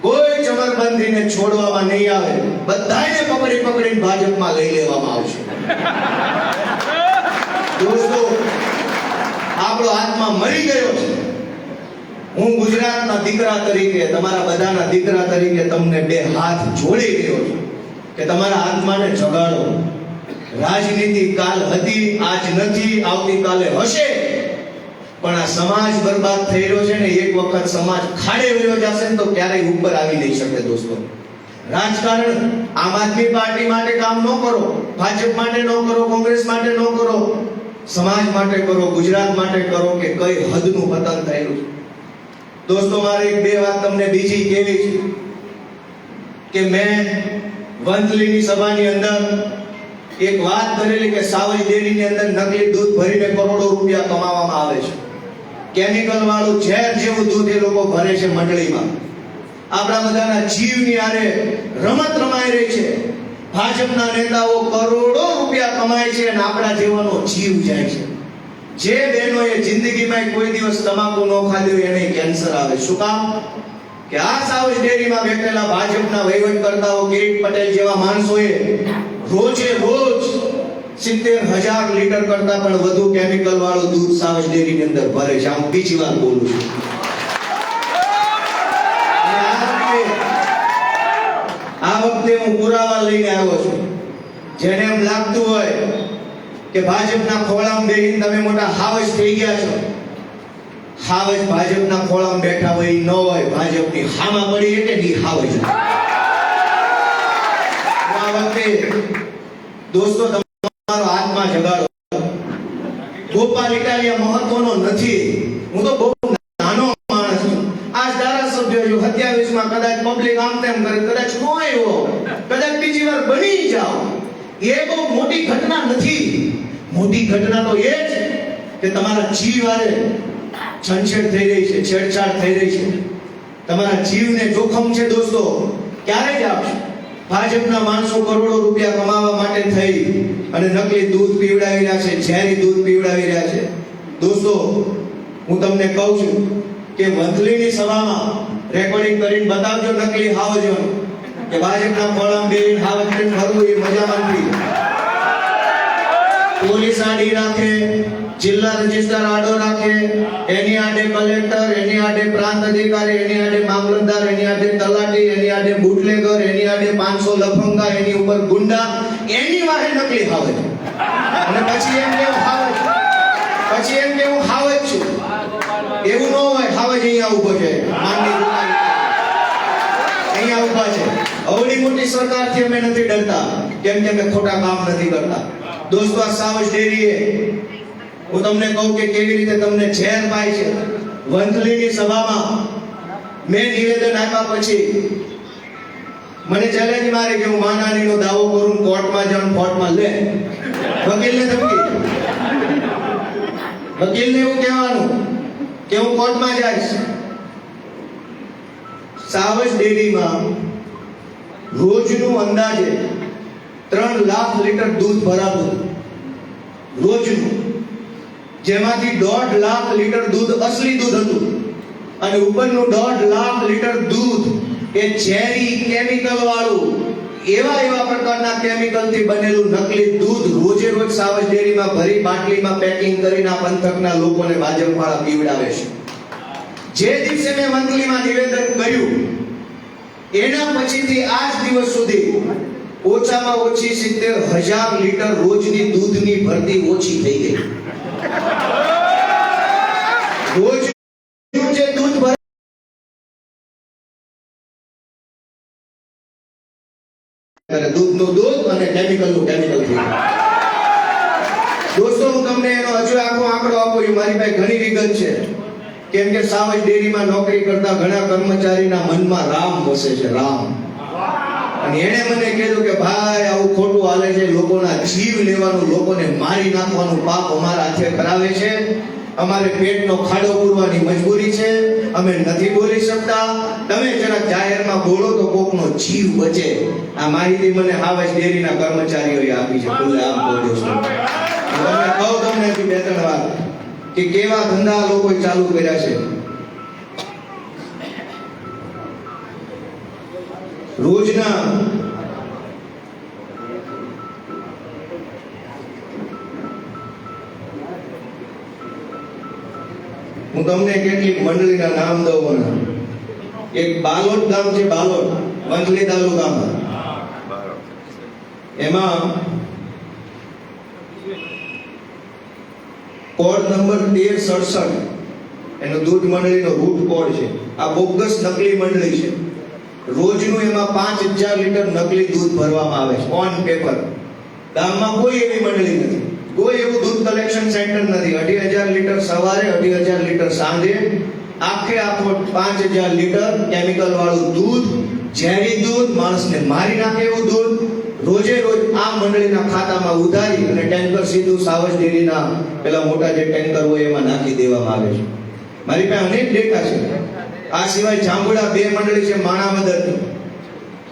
કોઈ ચમરબંધીને છોડવામાં નહીં આવે, બધાને પકડીને ભાજપમાં લઈ લેવામાં આવશે. દોસ્તો, આપણો આત્મા મરી ગયો છે. હું ગુજરાતના દીકરા તરીકે, તમારા બધાના દીકરા તરીકે તમને બે હાથ જોડી રહ્યો છું કે તમારા આત્માને જગાડો. રાજનીતિ કાલ હતી, આજ નથી, આવતીકાલે હશે, પણ આ સમાજ બરબાદ થઈ રહ્યો છે ને. એક વખત સમાજ ખાડે વયો જશે ને તો ક્યારેય ઉપર આવી નહીં શકે. દોસ્તો, રાજકારણ આમ આદમી પાર્ટી માટે કામ ન કરો, ભાજપ માટે ન કરો, કોંગ્રેસ માટે ન કરો, સમાજ માટે કરો, ગુજરાત માટે કરો કે કઈ હદનું પતન થયેલું છે. દોસ્તો, મારે એક બે વાત તમને બીજી કહેવી છે કે મેં વંથલીની સભાની અંદર એક વાત કરેલી કે સાવજ ડેરીની અંદર નકલી દૂધ ભરીને કરોડો રૂપિયા કમાવામાં આવે છે. કેમિકલ વાળું ઝેર જેવું દૂધ એ લોકો ભરે છે મંડળીમાં. આપણા બધાના જીવની આરે રમત રમાઈ રહી છે. ભાજપના નેતાઓ કરોડો રૂપિયા કમાય છે અને આપણા જીવનનો જીવ જાય છે. જે બહેનોએ જિંદગીમાં કોઈ દિવસ તમાકુ ન ખાધું એને કેન્સર આવે. શું કામ? કે આ સાવજ ડેરીમાં બેઠેલા ભાજપના વહીવટકર્તાઓ, કિરીટ પટેલ જેવા માણસોએ રોજે રોજ 70,000 લીટર કરતા પણ વધુ કેમિકલ વાળું દૂધ સાવજ ડેરીની અંદર ભરે છે. હું બીજી વાર બોલું છું. આ વખતે હું પુરાવા લઈને આવ્યો છું. જેને એમ લાગતું હોય કે ભાજપના ખોળામાં બેહીને તમે મોટા હાવજ થઈ ગયા છો, હાવજ ભાજપના ખોળામાં બેઠા હોય ન હોય, ભાજપની હામાં પડી એટલે ની હાવજ. આ વખતે દોસ્તો તમારો આત્મા જગાડો. ગોપાલ ઇટાલિયા મહત્વનો નથી. હું તો બહુ નાનો માણસ છું. આજ ધારાસભ્ય છું. 27 માં કદાચ પબ્લિક આમ તેમ કરે, કદાચ નો આવ્યો, કદાચ બીજી વાર બની જાઓ, એ બહુ મોટી ઘટના નથી. મોટી ઘટના તો એ છે કે તમારા જીવ આરે છંછેડ થઈ રહી છે, છેડછાડ થઈ રહી છે. તમારા જીવને જોખમ છે દોસ્તો. ક્યારે જ આપશે? ભાજપના માણસો કરોડો રૂપિયા કમાવા માટે થઈ અને નકલી દૂધ પીવડાવી રહ્યા છે, ઝેરી દૂધ પીવડાવી રહ્યા છે. દોસ્તો હું તમને કહું છું કે વંથલીની સભામાં રેકોર્ડિંગ કરીને બતાવજો નકલી હાવજો કે ભાજપના ખોળામાં બેહીને હાવજ કરીને ફરવું એ મજામાં નથી. પોલીસ આડી રાખે, જિલ્લા રજિસ્ટ્રાર આડો રાખે, એની આડે કલેક્ટર, એની આડે પ્રાંત અધિકારી, એની આડે મામલતદાર, એની આડે તલાટી, એની આડે બુટલેગર, એની આડે 500 લફંગા, એની ઉપર ગુંડા, એની વાહે નકલી હાવજ. અને પછી એમ કે હાવજ, પછી એમ કે હું હાવજ છું. એવું ન હોય. હાવજ અહીંયા ઊભો છે, માંડની દુકાન અહીંયા ઊભા છે. અવળી મોટી સરકારથી અમે નથી ડરતા, કેમ કે અમે ખોટા કામ નથી કરતા. દોસ્તો આ સાવજ ડેરીએ હું તમને કહું કે કેવી રીતે તમને ઝેર પાય છે. વંથલીની સભામાં મેં નિવેદન આપ્યા પછી મને ચેલેન્જ મારી કે હું માનાનીનો દાવો કરું, કોર્ટમાં જાઉં, કોર્ટમાં લે. વકીલને ધમકી, વકીલને એવું કહેવાનું કે હું કોર્ટમાં જઈશ. સાવજ ડેરીમાં રોજનું અંદાજે 3 લાખ લીટર દૂધ ભરાતું, રોજનું. જેમાંથી 1.5 લાખ લીટર દૂધ અસલી દૂધ હતું અને ઉપરનું 1.5 લાખ લીટર દૂધ એ ઝેરી કેમિકલ વાળું, એવા પ્રકારના કેમિકલ થી બનેલું નકલી દૂધ રોજે રોજ સાવજ ડેરીમાં ભરી બાટલીમાં પેકિંગ કરીને આ પંથકના લોકોને ભાજપ વાળા પીવડાવે છે. જે દિવસે મેં મંથલીમાં નિવેદન કર્યું એના પછીથી આજ દિવસ સુધી ઓછામાં ઓછી 70,000 લીટર રોજની દૂધની ભરતી ઓછી થઈ ગઈ. રોજ જે દૂધ ભરે દૂધનું દૂધ અને કેમિકલનું કેમિકલ થઈ ગયું. દોસ્તો હું તમને એનો હજુ આખો આંકડો આપું છું. મારી પાસે ઘણી વિગત છે. કેમ કે સાવજ ડેરીમાં નોકરી કરતા ઘણા કર્મચારીના મનમાં રામ વસે છે, રામ. અને એણે મને કીધું કે ભાઈ આવું ખોટું હાલે છે, લોકોના જીવ લેવાનું, લોકોને મારી નાખવાનું પાપ અમારા હાથે કરાવે છે. અમારે પેટનો ખાડો પૂરવાની મજબૂરી છે, અમે નથી બોલી શકતા. તમે જરાક જાહેરમાં બોલો તો કોકનો જીવ બચે. આ માહિતી મને સાવજ ડેરીના કર્મચારીઓએ આપી છે. બોલે આમ બોલ્યો છો. તમે કહો તમને 2-3 વાર કે કેવા ધંધા લોકો ચાલુ કર્યા છે. રોજના હું તમને કેટલીક મંડળીના નામ દઉં. એક બાલોદ ગામ છે, બાલોદ, વંથલી તાલુકામાં. એમાં કોડ નંબર 1367 એનો દૂધ મંડળીનો રૂટ કોડ છે. આ બોગસ નકલી મંડળી છે. રોજનું એમાં 5,000 લીટર નકલી દૂધ ભરવામાં આવે છે ઓન પેપર. ગામમાં કોઈ એવી મંડળી નથી, કોઈ એવું દૂધ કલેક્શન સેન્ટર નથી. 2,500 લીટર સવારે, 2,500 લીટર સાંજે, આખો 5,000 લીટર કેમિકલ વાળું દૂધ, ઝેરી દૂધ, માણસને મારી નાખે એવું દૂધ રોજે રોજ આ મંડળીના ખાતામાં ઉધારી અને ટેન્કર સીધું સાવજ ડેરીના પેલા મોટા જે ટેન્કર હોય એમાં નાખી દેવામાં આવે છે. મારી પાસે અનેક ડેટા છે. આ સિવાય જાંબુડા 2 મંડળી છે,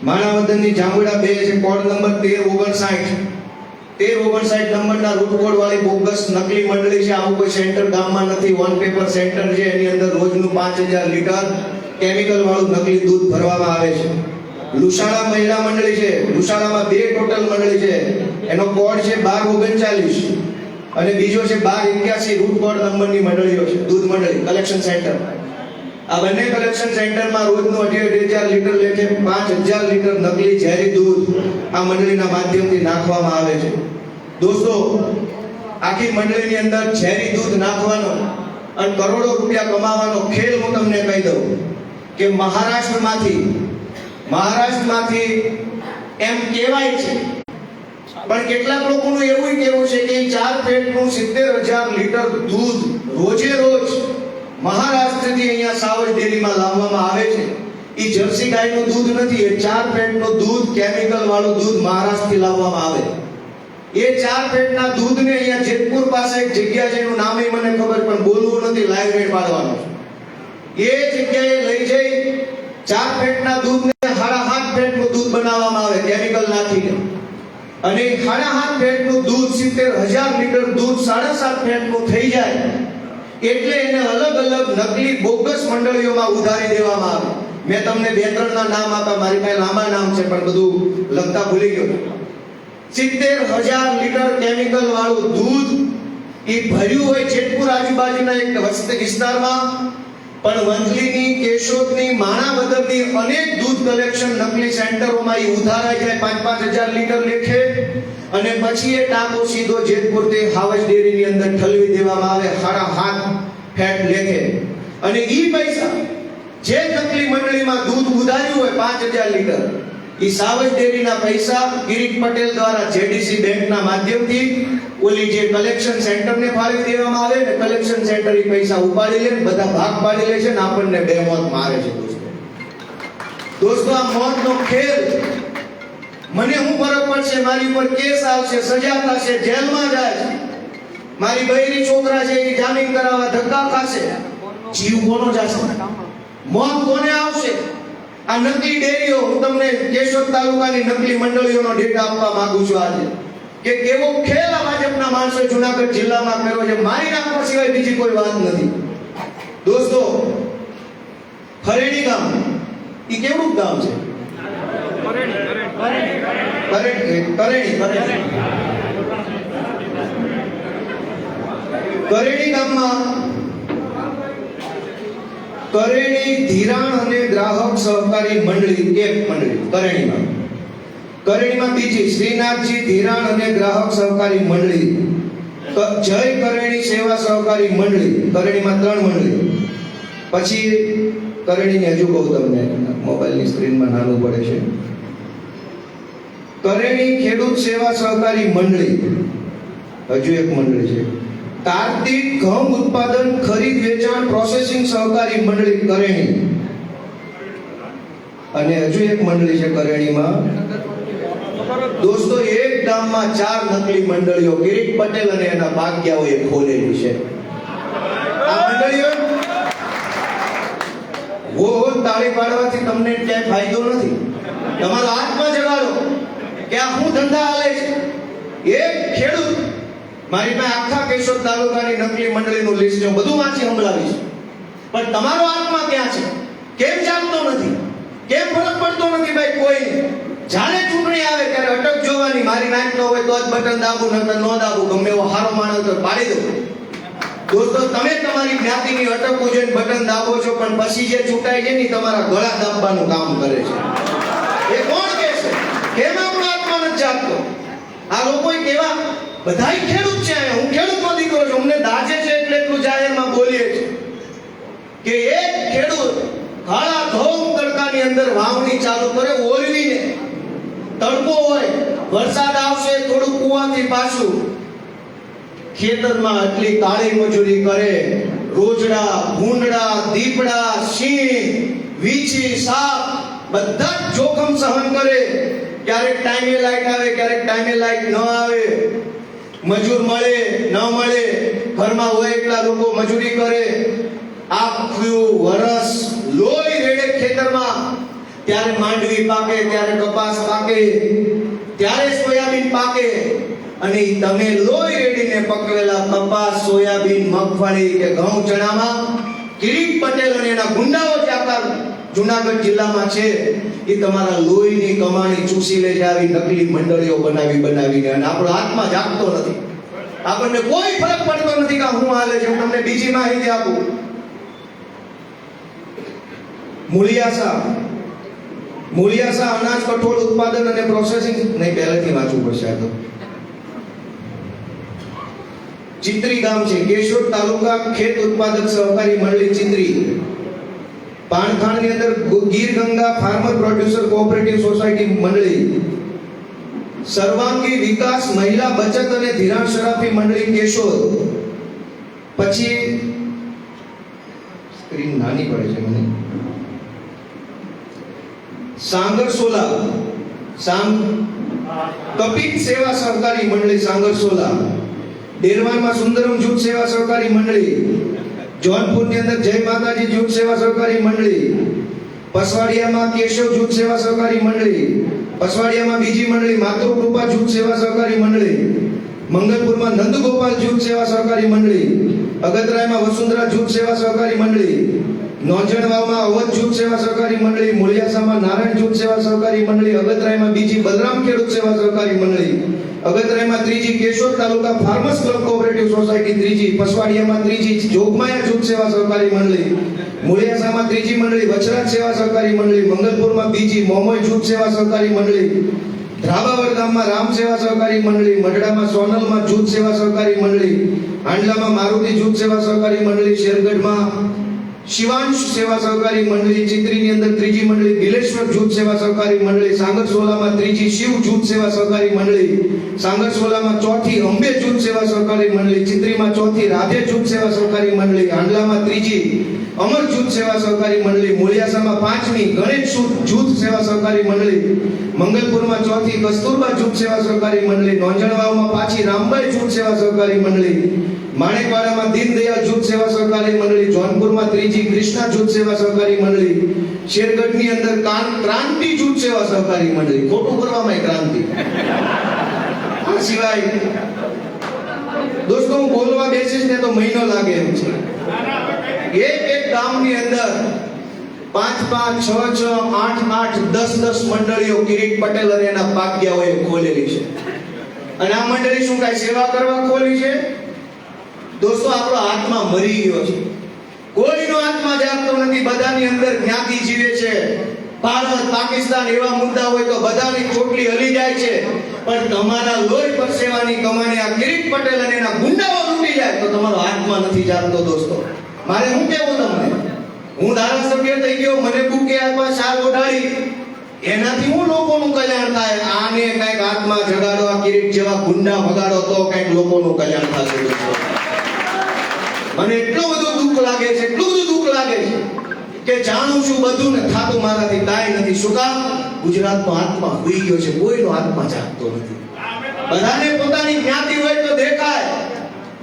માણાવદરની જાંબુડા 2 છે, કોડ નંબર 1359 નંબરના રૂટ કોડ વાળી બોગસ નકલી મંડળી છે. આવું કોઈ સેન્ટર ગામમાં નથી. ઓન પેપર સેન્ટર છે, એની અંદર રોજનું 5,000 લીટર કેમિકલ વાળું નકલી દૂધ ભરવામાં આવે છે. લુસાડા મહિલા મંડળી છે, લુસાડામાં 2 ટોટલ મંડળી છે. એનો કોડ છે 1239 અને બીજો છે 1281 રૂટ કોડ નંબરની મંડળીઓ છે, દૂધ મંડળી કલેક્શન સેન્ટર. આ બંને કલેક્શન સેન્ટરમાં રોજનું 18,000 લીટર લેખે 5,000 લીટર નકલી ઝેરી દૂધ આ મંડળીના માધ્યમથી નાખવામાં આવે છે. દોસ્તો, આખી મંડળીની અંદર ઝેરી દૂધ નાખવાનો અને કરોડો રૂપિયા કમાવાનો ખેલ હું તમને કહી દઉં કે મહારાષ્ટ્રમાંથી એમ કહેવાય છે, પણ કેટલાક લોકોનું એવું કહેવું છે કે 4 પેટનું 70,000 લીટર દૂધ રોજે રોજ મહારાષ્ટ્રથી અહીંયા સાવજ ડેરીમાં લાવવામાં આવે છે. એ જર્સી ગાયનું દૂધ નથી, એ 4 પેટનું દૂધ, કેમિકલ વાળું દૂધ મહારાષ્ટ્રથી લાવવામાં આવે. એ 4 પેટના દૂધને અહીંયા જેતપુર પાસે એક જગ્યા છે, એનું નામ મને ખબર પણ બોલવું નથી, લાઈવ રેટ પાડવાનો છે. એ જગ્યાએ લઈ જઈ 4 પેટના દૂધને 7.5 પેટનું દૂધ બનાવવામાં આવે કેમિકલ નાખીને. અને 7.5 પેટનું દૂધ 70,000 લીટર દૂધ 7.5 પેટનું થઈ જાય એટલે એને અલગ અલગ નકલી બોગસ મંડળીઓમાં ઉધારી દેવામાં આવે. મેં તમને 2-3 ના નામ આપ્યા, મારી પાસે લાંબા નામ છે પણ બધું લખતા ભૂલી ગયો. 70,000 લીટર કેમિકલ વાળું દૂધ એ ભર્યું હોય જેતપુર આજુબાજુના એક વિસ્તારમાં, પણ વંથલીની, કેશોદની, માણાવદરની અનેક દૂધ કલેક્શન નકલી સેન્ટરોમાં એ ઉધારાઈ જાય 5,000 લીટર લેખે. અને પછી એ ટાંકો સીધો જેતપુરથી હાવજ ડેરીની અંદર ઠલવી દેવામાં આવે 7.5 ફેટ લેખે. અને એ પૈસા જે નકલી મંડળીમાં દૂધ ઉધાર્યું હોય 5,000 લીટર, એ સાવજ ડેરીના પૈસા કિરીટ પટેલ દ્વારા જેડીસી બેંકના માધ્યમથી ઓલી જે કલેક્શન સેન્ટરને ફાળવી દેવામાં આવે ને, કલેક્શન સેન્ટર એ પૈસા ઉપાડી લે, બધા ભાગ પાડી લે છે ને આપણને બે મોત મારે છે. દોસ્તો, આ મોતનો ખેલ, મને શું ફરક પડશે? મારી ઉપર કેસ આવશે, સજા થશે, જેલમાં જાય છે. મારી બૈરી છોકરા છે એ જામીન કરાવવા ધક્કા ખાશે. જીવ કોનો જશે? મોત કોને આવશે? આ નકલી ડેરીઓ, હું તમને કેશોદ તાલુકાની નકલી મંડળીઓનો ડેટા આપવા માંગુ છું આજે, કે કેવો ખેલ આ ભાજપના માણસોએ જુનાગઢ જિલ્લામાં કર્યો છે. મારી નાખવા સિવાય બીજી કોઈ વાત નથી. દોસ્તો, ખરેડી ગામ એ કેવું ગામ છે? કરેડી ગામમાં કરેડી ધિરાણ અને ગ્રાહક સહકારી મંડળી, એક મંડળી કરેડીમાં બીજી શ્રીનાથજી ધિરાણ અને ગ્રાહક સહકારી મંડળી, જય કરેડી સેવા સહકારી મંડળી, કરેડીમાં 3 મંડળી. પછી કરેડીની હજુ કહું તમને, મોબાઈલની સ્ક્રીનમાં નાનું પડે છે. કરેડી ખેડૂત સેવા સહકારી મંડળી, હજુ એક મંડળી છે. કાર્તિક ઘઉં ઉત્પાદન ખરીદ વેચાણ પ્રોસેસિંગ સહકારી મંડળી કરેણી, અને હજુ એક મંડળી છે કરેણીમાં. દોસ્તો, એક ગામમાં 4 નકલી મંડળીઓ કિરીટ પટેલ અને એના ભાગ્યાઓએ ખોલેલી છે. આ મંડળીઓ તાળી પાડવાથી તમને ક્યાંય ફાયદો નથી. તમારો આત્મા જગાડો કે આ શું ધંધા હાલે છે. એક ખેડૂત, મારી પાસે આખા કેશોદ તાલુકાની નકલી મંડળીનું લિસ્ટ છે, બધું વાંચી સંભળાવીશ, પણ તમારો આત્મા ક્યાં છે? કેમ જાગતો નથી? કેમ ફરક પડતો નથી ભાઈ કોઈ? જાણે ચૂંટણી આવે ત્યારે અટક જોવાની, મારી નાખતો હોય તો જ બટન દાબું, નકર ન દાબું, ગમે એવો હારો માણસ તો પાડી દો. દોસ્તો, તમે તમારી જ્ઞાતિની અટક જોઈને બટન દાબો છો, પણ પછી જે ચૂંટાય છે ને તમારા ગળા દાબવાનું કામ કરે છે. એ કોણ કે છે? કેમ આપણો આત્મા નથી જાગતો? આ લોકો કેવા બધાય ખેડૂત છે. હું ખેડૂતનો દીકરો છું, અમને દાજે છે એટલે એટલું જાહેરમાં બોલીએ છે કે એક ખેડૂત કાળા ઘઉં તડકાની અંદર વાવણી ચાલુ કરે, ઓરવીને. તડકો હોય, વરસાદ આવશે, થોડું કુવાથી પાછું ખેતરમાં આટલી કાળી મજૂરી કરે, રોજડા, ભૂંડડા, દીપડા, સિંહ, વીછી, સાપ બધા જ જોખમ સહન કરે. ક્યારેક ટાઈમે લાઈટ આવે, ક્યારેક ટાઈમે લાઈટ ન આવે, મજૂર મળે ન મળે, ઘરમાં હોય એટલા લોકો મજૂરી કરે. આખું વરસ લોહી રેડે ખેતરમાં. ત્યારે માંડવી પાકે, ત્યારે કપાસ પાકે, ત્યારે સોયાબીન પાકે, અને તમે લોહી રેડીને પકવેલા કપાસ, સોયાબીન, મગફળી કે ઘઉં, ચણામાં કિરીટ પટેલ અને એના ગુંડાઓ જે આખા જુનાગઢ જિલ્લામાં છે એ તમારા લોહીની કમાણી ચૂસી લે છે આવી નકલી મંડળીઓ બનાવીને, અને આપણો આત્મા જાગતો નથી. આપણને કોઈ ફરક પડતો નથી કે હું હાલે છે. હું તમને બીજી માહિતી આપું. મૂળિયાસા અનાજ કઠોળ ઉત્પાદન અને પ્રોસેસિંગ નહીં, પહેલેથી વાંચવું પડશે આ તો. ચિત્રી ગામ છે, કેશોદ તાલુકા ખેત ઉત્પાદક સહકારી મંડળી ચિત્રી. પાણખાણની અંદર Gir Ganga farmer producer cooperative society મંડળી. સર્વાંગી વિકાસ મહિલા બચત અને ધિરાણ સરાફી મંડળી કેશોદ. પછી સ્ક્રીન નાની પડે છે મને. સાંગરસોલા કપિક સેવા સહકારી મંડળી સાંગરસોલા. ડેરવાનમાં સુંદરમ જૂથ સેવા સહકારી મંડળી. જોનપુરની અંદર જય માતાજી જૂથ સેવા સહકારી મંડળી. પસવાડિયામાં કેશવ જૂથ સેવા સહકારી મંડળી. પસવાડિયામાં બીજી મંડળી માતૃકૃપા જૂથ સેવા સહકારી મંડળી. મંગલપુરમાં નંદગોપાલ જૂથ સેવા સહકારી મંડળી. અગતરાયમાં વસુંધરા જૂથ સેવા સહકારી મંડળી. નોંજણવાવમાં અવધ જૂથ સેવા સહકારી મંડળી. મૂળિયાસામાં નારાયણ જૂથ સેવા સહકારી મંડળી. અગતરાયમાં બીજી બલરામ ખેડૂત સેવા સહકારી મંડળી. અગતરાયમાં ત્રીજી કેશોદ તાલુકા ફાર્મર્સ ક્લબ કોઓપરેટિવ સોસાયટી ત્રીજી. પસવાડિયામાં ત્રીજી જોગમાયા જૂથ સેવા સહકારી મંડળી. મૂળિયાસામાં ત્રીજી મંડળી વચરાજ સેવા સહકારી મંડળી. મંગલપુરમાં બીજી મોમોય જૂથ સેવા સહકારી મંડળી. ધ્રાબાવર ગામમાં રામ સેવા સહકારી મંડળી. મઢડામાં સોનલમાં જૂથ સેવા સહકારી મંડળી. આંડલામાં મારુતિ જૂથ સેવા સહકારી મંડળી. શેરગઢમાં શિવાંશ સેવા સહકારી મંડળી. ચિત્રીની અંદર ત્રીજી મંડળી બિલેશ્વર જૂથ સેવા સહકારી મંડળી. સાંગરસોલામાં ત્રીજી શિવ જૂથ સેવા સહકારી મંડળી. સાંગરસોલામાં ચોથી અંબે જૂથ સેવા સહકારી મંડળી. ચિત્રીમાં ચોથી રાધે જૂથ સેવા સહકારી મંડળી. આંડલામાં ત્રીજી અમર જૂથ સેવા સહકારી મંડળી. મૂળિયાસામાં પાંચમી ગણેશ જૂથ સેવા સહકારી મંડળી. મંગલપુરમાં ચોથી કસ્તુરબા જૂથ સેવા સહકારી મંડળી. નોંજણવાવમાં પાછી રામબાઈ જૂથ સેવા સહકારી મંડળી. માણેકવાડામાં દીનદયાળ જૂથ સેવા સહકારી મંડળી. જોનપુરમાં ત્રીજી કૃષ્ણા જૂથ સેવા સહકારી મંડળી. શેરગઢની અંદર ક્રાંતિ જૂથ સેવા સહકારી મંડળી. ખોટું કરવામાં ક્રાંતિ. આ સિવાય દોસ્તો હું બોલવા બેસીશ ને તો મહિનો લાગે એમ છે. એક ગામની અંદર 5, 5, 6, 6, 8, 8, 10, 10 મંડળીઓ કિરીટ પટેલ અને એના ભાગ્યાઓએ ખોલેલી છે. અને આ મંડળી શું કાંઈ સેવા કરવા ખોલી છે? દોસ્તો આપણો આત્મા મરી ગયો છે. કોઈનો આત્મા જાગતો નથી. બધાની અંદર જ્ઞાતિ જીવે છે. ભારત પાકિસ્તાન એવા મુદ્દા હોય તો બધાની ચોટલી હલી જાય છે. પણ તમારા લોહી પરસેવાની કમાણી આ કિરીટ પટેલ અને એના ગુંડાઓ લૂંટી જાય તો તમારો આત્મા નથી જાગતો. દોસ્તો મારે શું કહેવું તમને? હું ધારાસભ્ય થઈ ગયો, મને બુકે આત્મા શાલ ઓઢાડી, એનાથી હું લોકોનું કલ્યાણ થાય. આને કઈક આત્મા જગાડો, આ કિરીટ જેવા ગુંડા ભગાડો તો કઈક લોકોનું કલ્યાણ થશે. મને એટલું બધું દુઃખ લાગે છે, એટલું બધું દુઃખ લાગે છે કે જાણું છું બધું ને થાતું મારાથી કાંઈ નથી. શું કામ? ગુજરાતનો આત્મા હોઈ ગયો છે, કોઈનો આત્મા જાગતો નથી. બધાને પોતાની જ્ઞાતિ હોય તો દેખાય,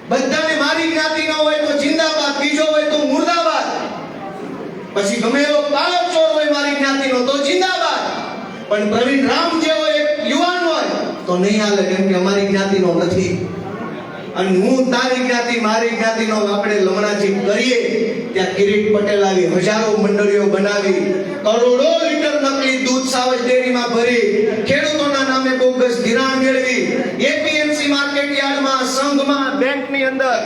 બધાને મારી જ્ઞાતિ ન હોય તો જિંદાબાદ, બીજો હોય તો મુર્દાબાદ. પછી ગમે એવો કાળો ચોર હોય મારી જ્ઞાતિનો તો જિંદાબાદ. પણ પ્રવીણ રામ જેવો એક યુવાન હોય તો નહીં હાલે, કેમ કે અમારી જ્ઞાતિનો નથી. અને હું તારી જ્ઞાતિ મારી જ્ઞાતિનો આપણે લમણાજી કરીએ ત્યાં કિરીટ પટેલ આવી હજારો મંડળીઓ બનાવી, કરોડો લીટર નકલી દૂધ સાવજ ડેરીમાં ભરી, ખેડૂતોના નામે બોગસ ધિરાણ મેળવી, એપીએમસી માર્કેટ યાર્ડમાં, સંઘમાં, બેંકની અંદર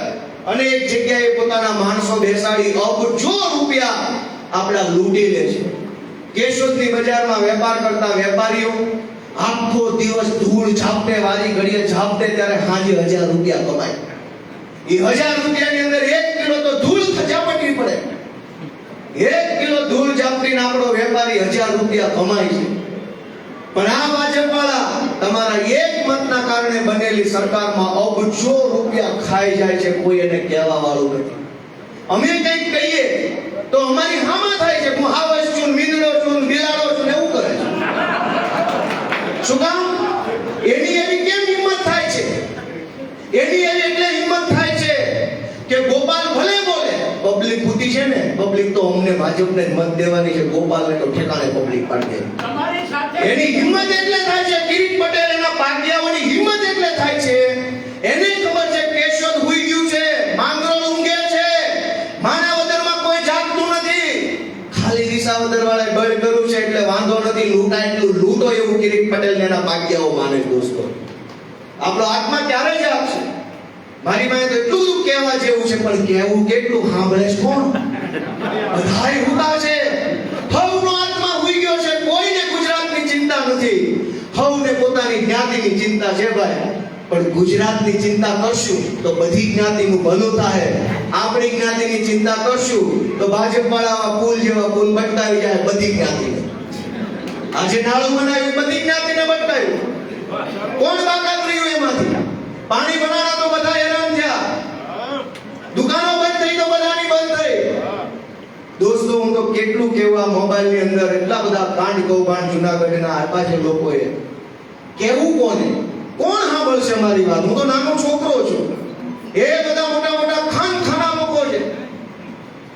અનેક જગ્યાએ પોતાના માણસો બેસાડી અબજો રૂપિયા આપણા લૂંટી લે છે. કેશોદની બજારમાં વેપાર કરતા વેપારીઓ આખો દિવસ ધૂળ ઝાપટે, વારી ઘડીએ ઝાપટે, ત્યારે હાજે 1000 રૂપિયા કમાય. એ 1000 રૂપિયાની અંદર 1 કિલો તો ધૂળ ઝાપટવી પડે. 1 કિલો ધૂળ ઝાપટીને આપણો વેપારી 1000 રૂપિયા કમાય છે. પણ આ ભાજપવાળા તમારા એક મતના કારણે બનેલી સરકારમાં અબજો રૂપિયા ખાઈ જાય છે. કોઈ એને કહેવા વાળું નથી. અમે કંઈક કહીએ તો અમારી હામાં થાય છે, હું હાવસ છું, મીંદડો છું, બિલાડો છું, એવું કરે છે. શું કામ? એની એવી કેમ હિંમત થાય છે? એની એવી એટલે હિંમત થાય છે કે ગોપાલ ભલે બોલે, પબ્લિક પૂતી છે ને, પબ્લિક તો અમને ભાજપને જ મત દેવાની છે, ગોપાલને તો ઠેકાણે પબ્લિક પાડી દે. એની હિંમત એટલે થાય છે, કિરીટ પટેલ એના ભાગ્યાઓની હિંમત એટલે થાય છે. એને ખબર છે કેશોદ હુઈ ગયું છે, માંગરોળ ઊંઘે છે, માણાવદરમાં કોઈ જાગતું નથી. ખાલી વિસાવદર વાળા બધી લૂંટાય એટલું લૂંટો એવું કિરીટ પટેલ ને એના ભાગ્યાઓ માને દોસ્તો. આપણો આત્મા ક્યારે જ આપશે? મારી પાસે તો એટલું બધું કહેવા જેવું છે, પણ કહેવું કેટલું સાંભળે છે કોણ? બધાય હુતા છે. હવનો આત્મા હુઈ ગયો છે. કોઈને ગુજરાતની ચિંતા નથી. હવને પોતાની જ્ઞાતિની ચિંતા છે ભાઈ. પણ ગુજરાતની ચિંતા કરશું તો બધી જ્ઞાતિનું ભલું થાય. આપણી જ્ઞાતિની ચિંતા કરશું તો ભાજપ વાળા પુલ જેવા પુલ બટકાવી જાય બધી જ્ઞાતિને. આજે નાળું બનાવ્યું બધી જ્ઞાતિને બટકાવ્યું. કોણ બાકાત રહ્યું એમાંથી? પાણી બનાવવા તો બધા હેરાન થયા. દુકાનો બંધ થઈ તો બધાની બંધ થઈ. દોસ્તો હું તો કેટલું કહેવા, મોબાઈલ ની અંદર એટલા બધા કાંડ કૌભાંડ જુનાગઢના આપ્યા છે લોકોએ. કેવું કોને? કોણ સાંભળશે અમારી વાત? હું તો નાનો છોકરો છું. એ બધા મોટા મોટા ખાના લોકો છે.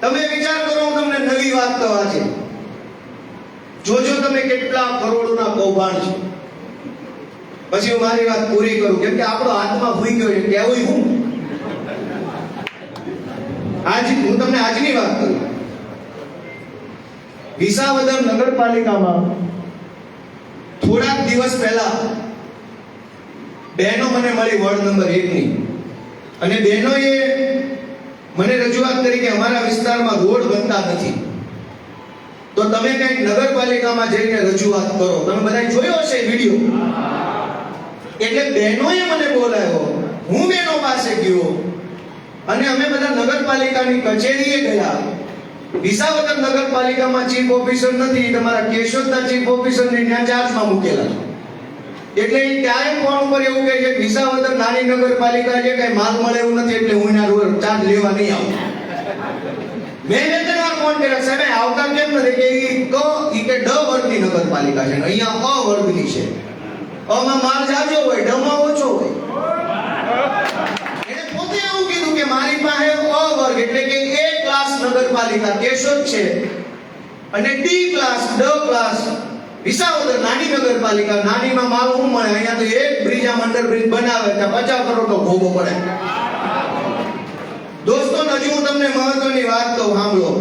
તમે વિચાર કરો, હું તમને નવી વાત કહું છે. જોજો તમે કેટલા કરોડોના કૌભાંડ છે. પછી હું મારી વાત પૂરી કરું, કેમ કે આપણો આત્મા ભૂઈ ગયો છે. કેવું હું તમને આજની વાત કરું. વિસાવદર નગરપાલિકામાં થોડાક દિવસ પહેલા બહેનો મને મળી વોર્ડ નંબર 1 ની, અને બહેનોએ મને રજૂઆત કરી કે અમારા વિસ્તારમાં રોડ બનતા નથી, તો તમે કંઈક નગરપાલિકામાં જઈને રજૂઆત કરો. તમે બધા જોયો હશે વિડીયો. એટલે બહેનોએ મને બોલાવ્યો, હું બહેનો પાસે ગયો, અને અમે બધા નગરપાલિકાની કચેરીએ ગયા. વિસાવદર નગરપાલિકામાં ચીફ ઓફિસર નથી, તમારા કેશોદના ચીફ ઓફિસરને ત્યાં ચાર્જમાં મૂકેલા છે. એટલે ત્યારે ફોન ઉપર એવું કહે છે વિસાવદર નાની નગરપાલિકા છે, કઈ માલ મળે એવું નથી, એટલે હું એના ચાર્જ લેવા નહીં આવું. મેં વેતનવાર ફોન કર્યા, સાહેબ આવતા કેમ નથી? કે ઈ કે ડ વર્ગની નગરપાલિકા છે, અહીંયા અ વર્ગની છે. અમાં માલ જાજો હોય, ડમાં ઓછો હોય. એને પોતે એવું કીધું કે મારી પાસે અ વર્ગ એટલે કે એ ક્લાસ નગરપાલિકા કેશોદ છે, અને ડી ક્લાસ ડ ક્લાસ વિસાવદર નાની નગરપાલિકા. નાનીમાં માલ શું મળે? અહીંયા તો એક બ્રિજ આમ અંડર બ્રિજ બનાવે ત્યાં 50 કરોડનો ભોગો પડે. દોસ્તો હજુ હું તમને મહત્વની વાત કહું, સાંભળો.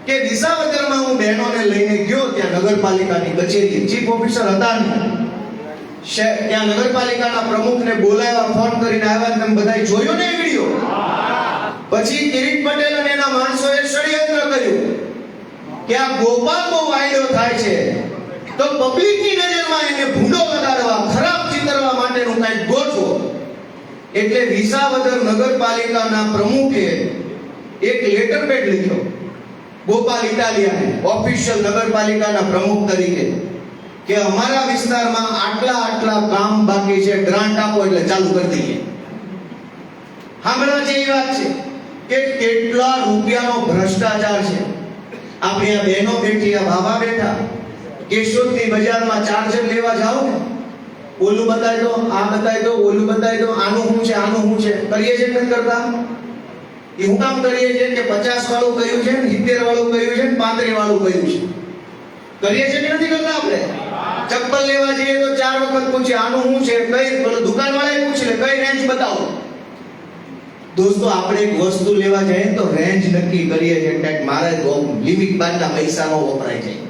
કે વિસાવદરમાં હું બહેનોને લઈને ગયો ત્યાં નગરપાલિકાની કચેરી. ચીફ ઓફિસર હતા ને, ત્યાં નગરપાલિકાના પ્રમુખને બોલાવ્યા, ફોન કરીને આવ્યા. તમે બધાએ જોયો ને વિડિયો? પછી કિરીટ પટેલ અને એના માણસોએ ષડયંત્ર કર્યું કે આ ગોપાલ બહુ વાયડો થાય છે, તો પબ્લિકની નજરમાં એને ભૂંડો લગાડવા, ખરાબ ચિતરવા માટેનું કંઈક ગોઠવો. એટલે વિસાવદર નગરપાલિકાના પ્રમુખે એક લેટર પેડ લખ્યો ગોપાલ ઇટાલિયાને, ઓફિશિયલ નગરપાલિકાના પ્રમુખ તરીકે, કે અમારા વિસ્તારમાં આટલા કામ બાકી છે, ગ્રાન્ટ આપો એટલે ચાલુ કરી દઈએ. સાંભળવા જેવી વાત છે કે કેટલા રૂપિયાનો ભ્રષ્ટાચાર છે. આપણે આ બહેનો બેઠી, આ બાબા બેઠા, કેશોદની બજારમાં ચાર્જર લેવા જાઓ ને, ઓલું બતાવી દો, આ બતાવી દો, ઓલું બતાવી દો, આનું શું છે, આનું શું છે. કરીએ છે નથી કરતા? એ હું કામ કરીએ છીએ કે 50 વાળું કયું છે, 70 વાળું કયું છે, 35 વાળું કયું છે. કરીએ છે કે નથી કરતા? આપણે ચપ્પલ લેવા જઈએ તો 4 વખત પૂછે આનું શું છે, કઈ દુકાનવાળાએ પૂછે કઈ રેન્જ બતાવો. દોસ્તો આપણે એક વસ્તુ લેવા જઈએ તો રેન્જ નક્કી કરીએ છીએ કે મારે લિમિટ બાદના પૈસાનો વપરાય જાય,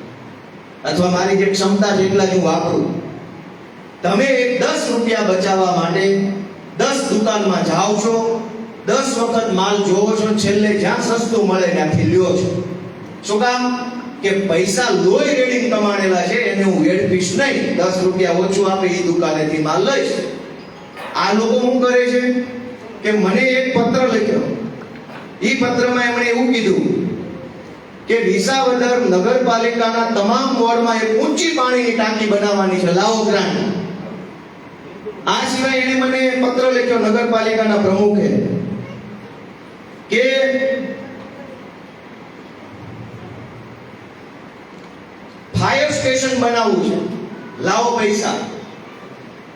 અથવા મારી જે ક્ષમતા છે એટલા જ હું વાપરું. તમે એક 10 રૂપિયા બચાવવા માટે 10 દુકાનમાં જાઓ છો, 10 વખત માલ જોવો છો, છેલ્લે જ્યાં સસ્તું મળે ત્યાંથી લ્યો છો. શું કામ? કે પૈસા લોહી રેડીને કમાણેલા છે, એને હું વેડફીશ નહીં. 10 રૂપિયા ઓછું આપે એ દુકાનેથી માલ લઈશ. આ લોકો શું કરે છે કે મને એક પત્ર લખ્યો. એ પત્રમાં એમણે એવું કીધું કે વિસાવદર નગરપાલિકાના તમામ વોર્ડમાં એક ઊંચી પાણીની ટાંકી બનાવવાની છે, લાવો ગ્રાન્ટ. આ સિવાય એને મને પત્ર લખ્યો નગરપાલિકાના પ્રમુખે કે ફાયર સ્ટેશન બનાવવું છે, લાવો પૈસા.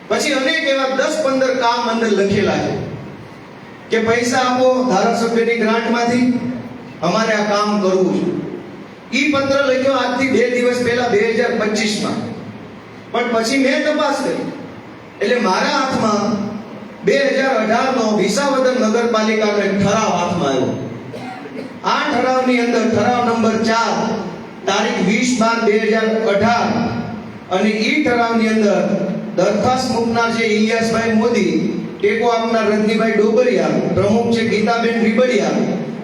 પછી અનેક એવા 10-15 કામ અંદર લખેલા છે કે પૈસા આપો ધારાસભ્યની ગ્રાન્ટમાંથી, અમારે આ કામ કરવું છે. ઈ પત્ર લખ્યો આજથી 2 દિવસ પહેલા 2025માં. પણ પછી મેં તપાસ કરી એટલે મારા હાથમાં 2018 નો વિસાવદર નગરપાલિકાનો એક ઠરાવ હાથમાં આવ્યો. આ ઠરાવની અંદર ઠરાવ નંબર 4 તારીખ 20/12/2018 અને ઈ ઠરાવની અંદર દરખાસ્ત મૂકનાર છે ઇલિયાસભાઈ મોદી, ટેકો આપનાર રજનીભાઈ ડોબરિયા, પ્રમુખ છે ગીતાબેન રીબડિયા.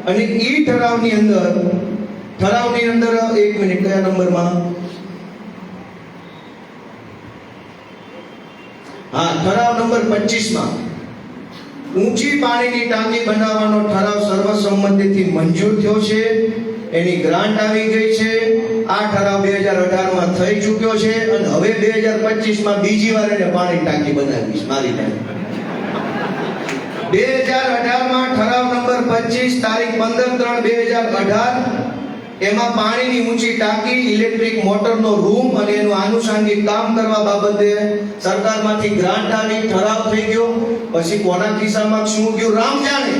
અને ઈ ઠરાવની અંદર એક મિનિટ, કયા નંબરમાં? હા, ઠરાવ નંબર 25 ઊંચી પાણીની ટાંકી બનાવવાનો ઠરાવ સર્વસંમતિથી મંજૂર થયો છે. એની ગ્રાન્ટ આવી ગઈ છે. આ ઠરાવ 2018 થઈ ચૂક્યો છે અને હવે 2025 બીજી વાર એને પાણી ટાંકી બનાવી છે મારી પાસે. 2018 ઠરાવ નંબર 25 તારીખ 15/3/2018 એમાં પાણીની ઊંચી ટાંકી, ઇલેક્ટ્રિક મોટરનો રૂમ અને એનું આનુષંગિક કામ કરવા બાબતે સરકારમાંથી ગ્રાન્ટ આવી, ઠરાવ થઈ ગયો. પછી કોના ખિસ્સામાં શું ગયું રામ જાણે,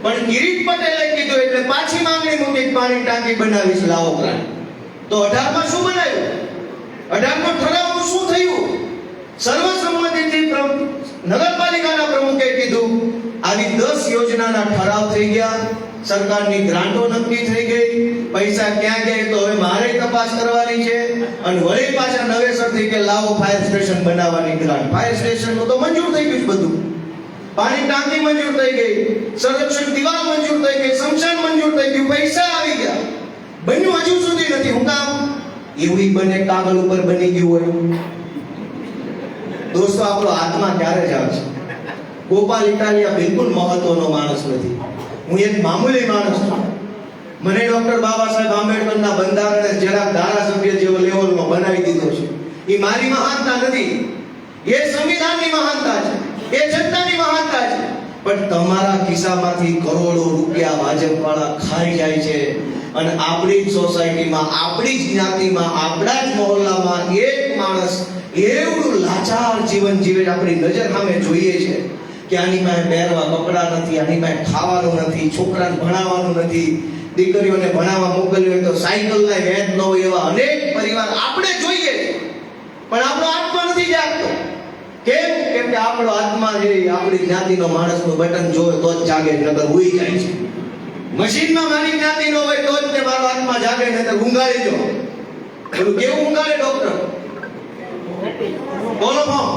પણ કિરીટ પટેલે કીધું એટલે પાછી માંગણી મૂકી પાણી ટાંકી બનાવીશ, લાવો ગ્રાન્ટ. તો 18 શું બનાવ્યું? 18 ઠરાવનું શું થયું? સર્વસંમતિથી નગરપાલિકાના પ્રમુખે કીધું. આવી 10 યોજનાના ઠરાવ થઈ ગયા, સરકારની ગ્રાન્ટો નક્કી થઈ ગઈ, પૈસા ક્યાં ગયા તો હવે મારે તપાસ કરવાની છે. અને વળી પાછા નવેસરથી કે લાવો ફાયર સ્ટેશન બનાવવાની ગ્રાન્ટ. ફાયર સ્ટેશનનું તો મંજૂર થઈ ગયું બધું, પાણી ટાંકી મંજૂર થઈ ગઈ, સંરક્ષણ દિવાલ મંજૂર થઈ ગઈ, સ્મશાન મંજૂર થઈ ગયું, પૈસા આવી ગયા, બન્યું હજુ સુધી નથી. હું કામ એવું બને કાગળ ઉપર બની ગયું હોય? દોસ્તો, આપણો આત્મા ક્યારે જ આવશે? ગોપાલ ઇટાલિયા બિલકુલ મહત્વનો માણસ નથી. હું એક મામૂલી માણસ છું. મને ડોક્ટર બાબા સાહેબ આંબેડકરના બંધારણે જરાક ધારાસભ્ય જેવો લેવલમાં બનાવી દીધો છે. એ મારી મહાનતા નથી, એ સંવિધાનની મહાનતા છે, એ જનતાની મહાનતા છે. પણ તમારા ખિસ્સામાંથી કરોડો રૂપિયા ભાજપવાળા ખાઈ જાય છે અને આપણી જ સોસાયટીમાં, આપણી જ જ્ઞાતિમાં, આપણા જ મહોલ્લામાં એક માણસ એવડું લાચાર જીવન જીવે, આપણી નજર સામે જોઈએ છે કે આની પાસે પહેરવા કપડા નથી, આની પાસે ખાવાનું નથી, છોકરાને ભણાવવાનું નથી, દીકરીઓને ભણાવવા મોકલવી હોય તો સાયકલના વેચ ન હોય એવા અનેક પરિવાર આપણે જોઈએ, પણ આપણો આત્મા નથી જાગતો. કેમ? કેમ કે આપણો આત્મા જે આપણી જ્ઞાતિનો માણસનો બટન જોવે તો જ જાગે, નકર હુઈ જાય છે. મશીનમાં મારી જ્ઞાતિ ન હોય તો જ તે મારો આત્મા જાગે, નકર ઊંઘાડી દો. પેલું કેવું ઊંઘાડે ડોક્ટર? કોલોફોર્મ.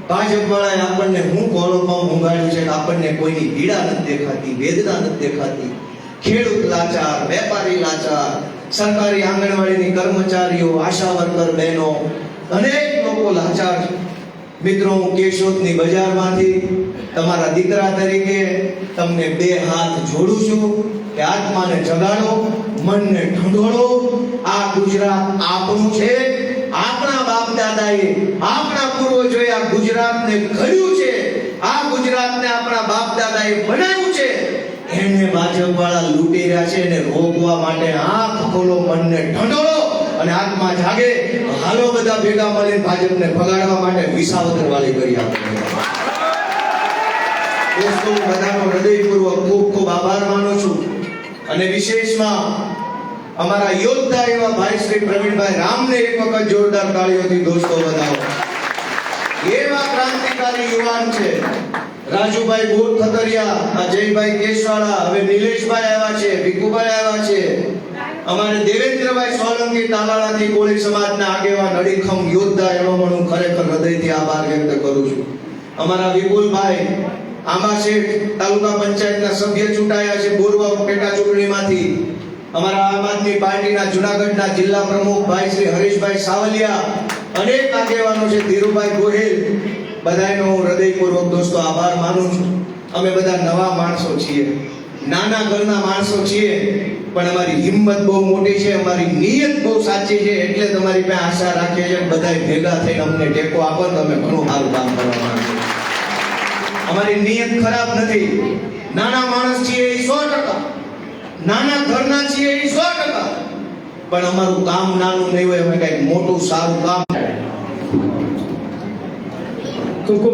ભાજપવાળાએ આપણને હું કોલોફોર્મ ઊંઘાડ્યું છે, આપણને કોઈની પીડા નથી દેખાતી, વેદના નથી દેખાતી. ખેડૂત લાચાર, વેપારી લાચાર, સરકારી આંગણવાડીની કર્મચારીઓ, આશા વર્કર બહેનો, અનેક લોકો લાચાર છે. મિત્રો, હું કેશોદની બજારમાંથી તમારા દીકરા તરીકે તમને 2 હાથ જોડું છું કે આત્માને જગાડો, મનને ઠંડોળો. આ ગુજરાત આપણું છે. આપણા બાપ દાદાએ, આપણા પૂર્વજોએ આ ગુજરાતને ઘડ્યું છે. આ ગુજરાતને આપણા બાપ દાદાએ બનાવ્યું છે. એને ભાજપવાળા લૂંટી રહ્યા છે. એને રોકવા માટે આંખ ખોલો, મનને ઠંડોળો અને આત્મા જાગે. હાલો બધા ભેગા મળીને ભાજપને ભગાડવા માટે વિસાવદર વાળી કરી આપણે. દોસ્તો, બધાનો હૃદયપૂર્વક ખૂબ ખૂબ આભાર માનું છું. અને વિશેષમાં અમારા યોદ્ધા એવા ભાઈ શ્રી પ્રવીણભાઈ રામને એક વખત જોરદાર તાળીઓથી દોસ્તો વધાવો. એવા ક્રાંતિકારી યુવાન છે રાજુભાઈ બોર ખતરિયા, આ જયભાઈ કેશવાળા, હવે નિલેશભાઈ આવ્યા છે, ભીખુભાઈ આવ્યા છે. અમારે દેવેન્દ્રભાઈ સોલંકી તાલાળાથી કોળી સમાજના આગેવાન અડીખમ યોદ્ધા, એનો પણ હું ખરેખર હૃદયથી આભાર વ્યક્ત કરું છું. અમારા વિપુલભાઈ આંબા શેઠ તાલુકા પંચાયતના સભ્ય ચૂંટાયા છે બોરવા પેટા ચૂંટણીમાંથી. અમારા આમ આદમી પાર્ટીના જુનાગઢના જિલ્લા પ્રમુખ ભાઈ શ્રી હરીશભાઈ સાવલિયા, અનેક આગેવાનો છે, ધીરુભાઈ ગોહિલ. બધાનો હું હૃદયપૂર્વક દોસ્તો આભાર માનું છું. અમે બધા નવા માણસો છીએ, નાના ઘરના માણસો છીએ, પણ અમારી હિંમત બહુ મોટી છે, અમારી નિયત બહુ સાચી છે. એટલે તમારી પાસે આશા રાખીએ છીએ બધા ભેગા થઈને અમને ટેકો આપો તો અમે ઘણું સારું કામ કરવા માંગીએ. અમારી નિયત ખરાબ નથી. નાના માણસ છીએ એ 100%, નાના ઘરના છીએ એ 100%, પણ અમારું કામ નાનું નહીં હોય, અમે કઈક મોટું સારું કામ. ખૂબ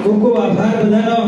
ખૂબ આભાર બધાનો.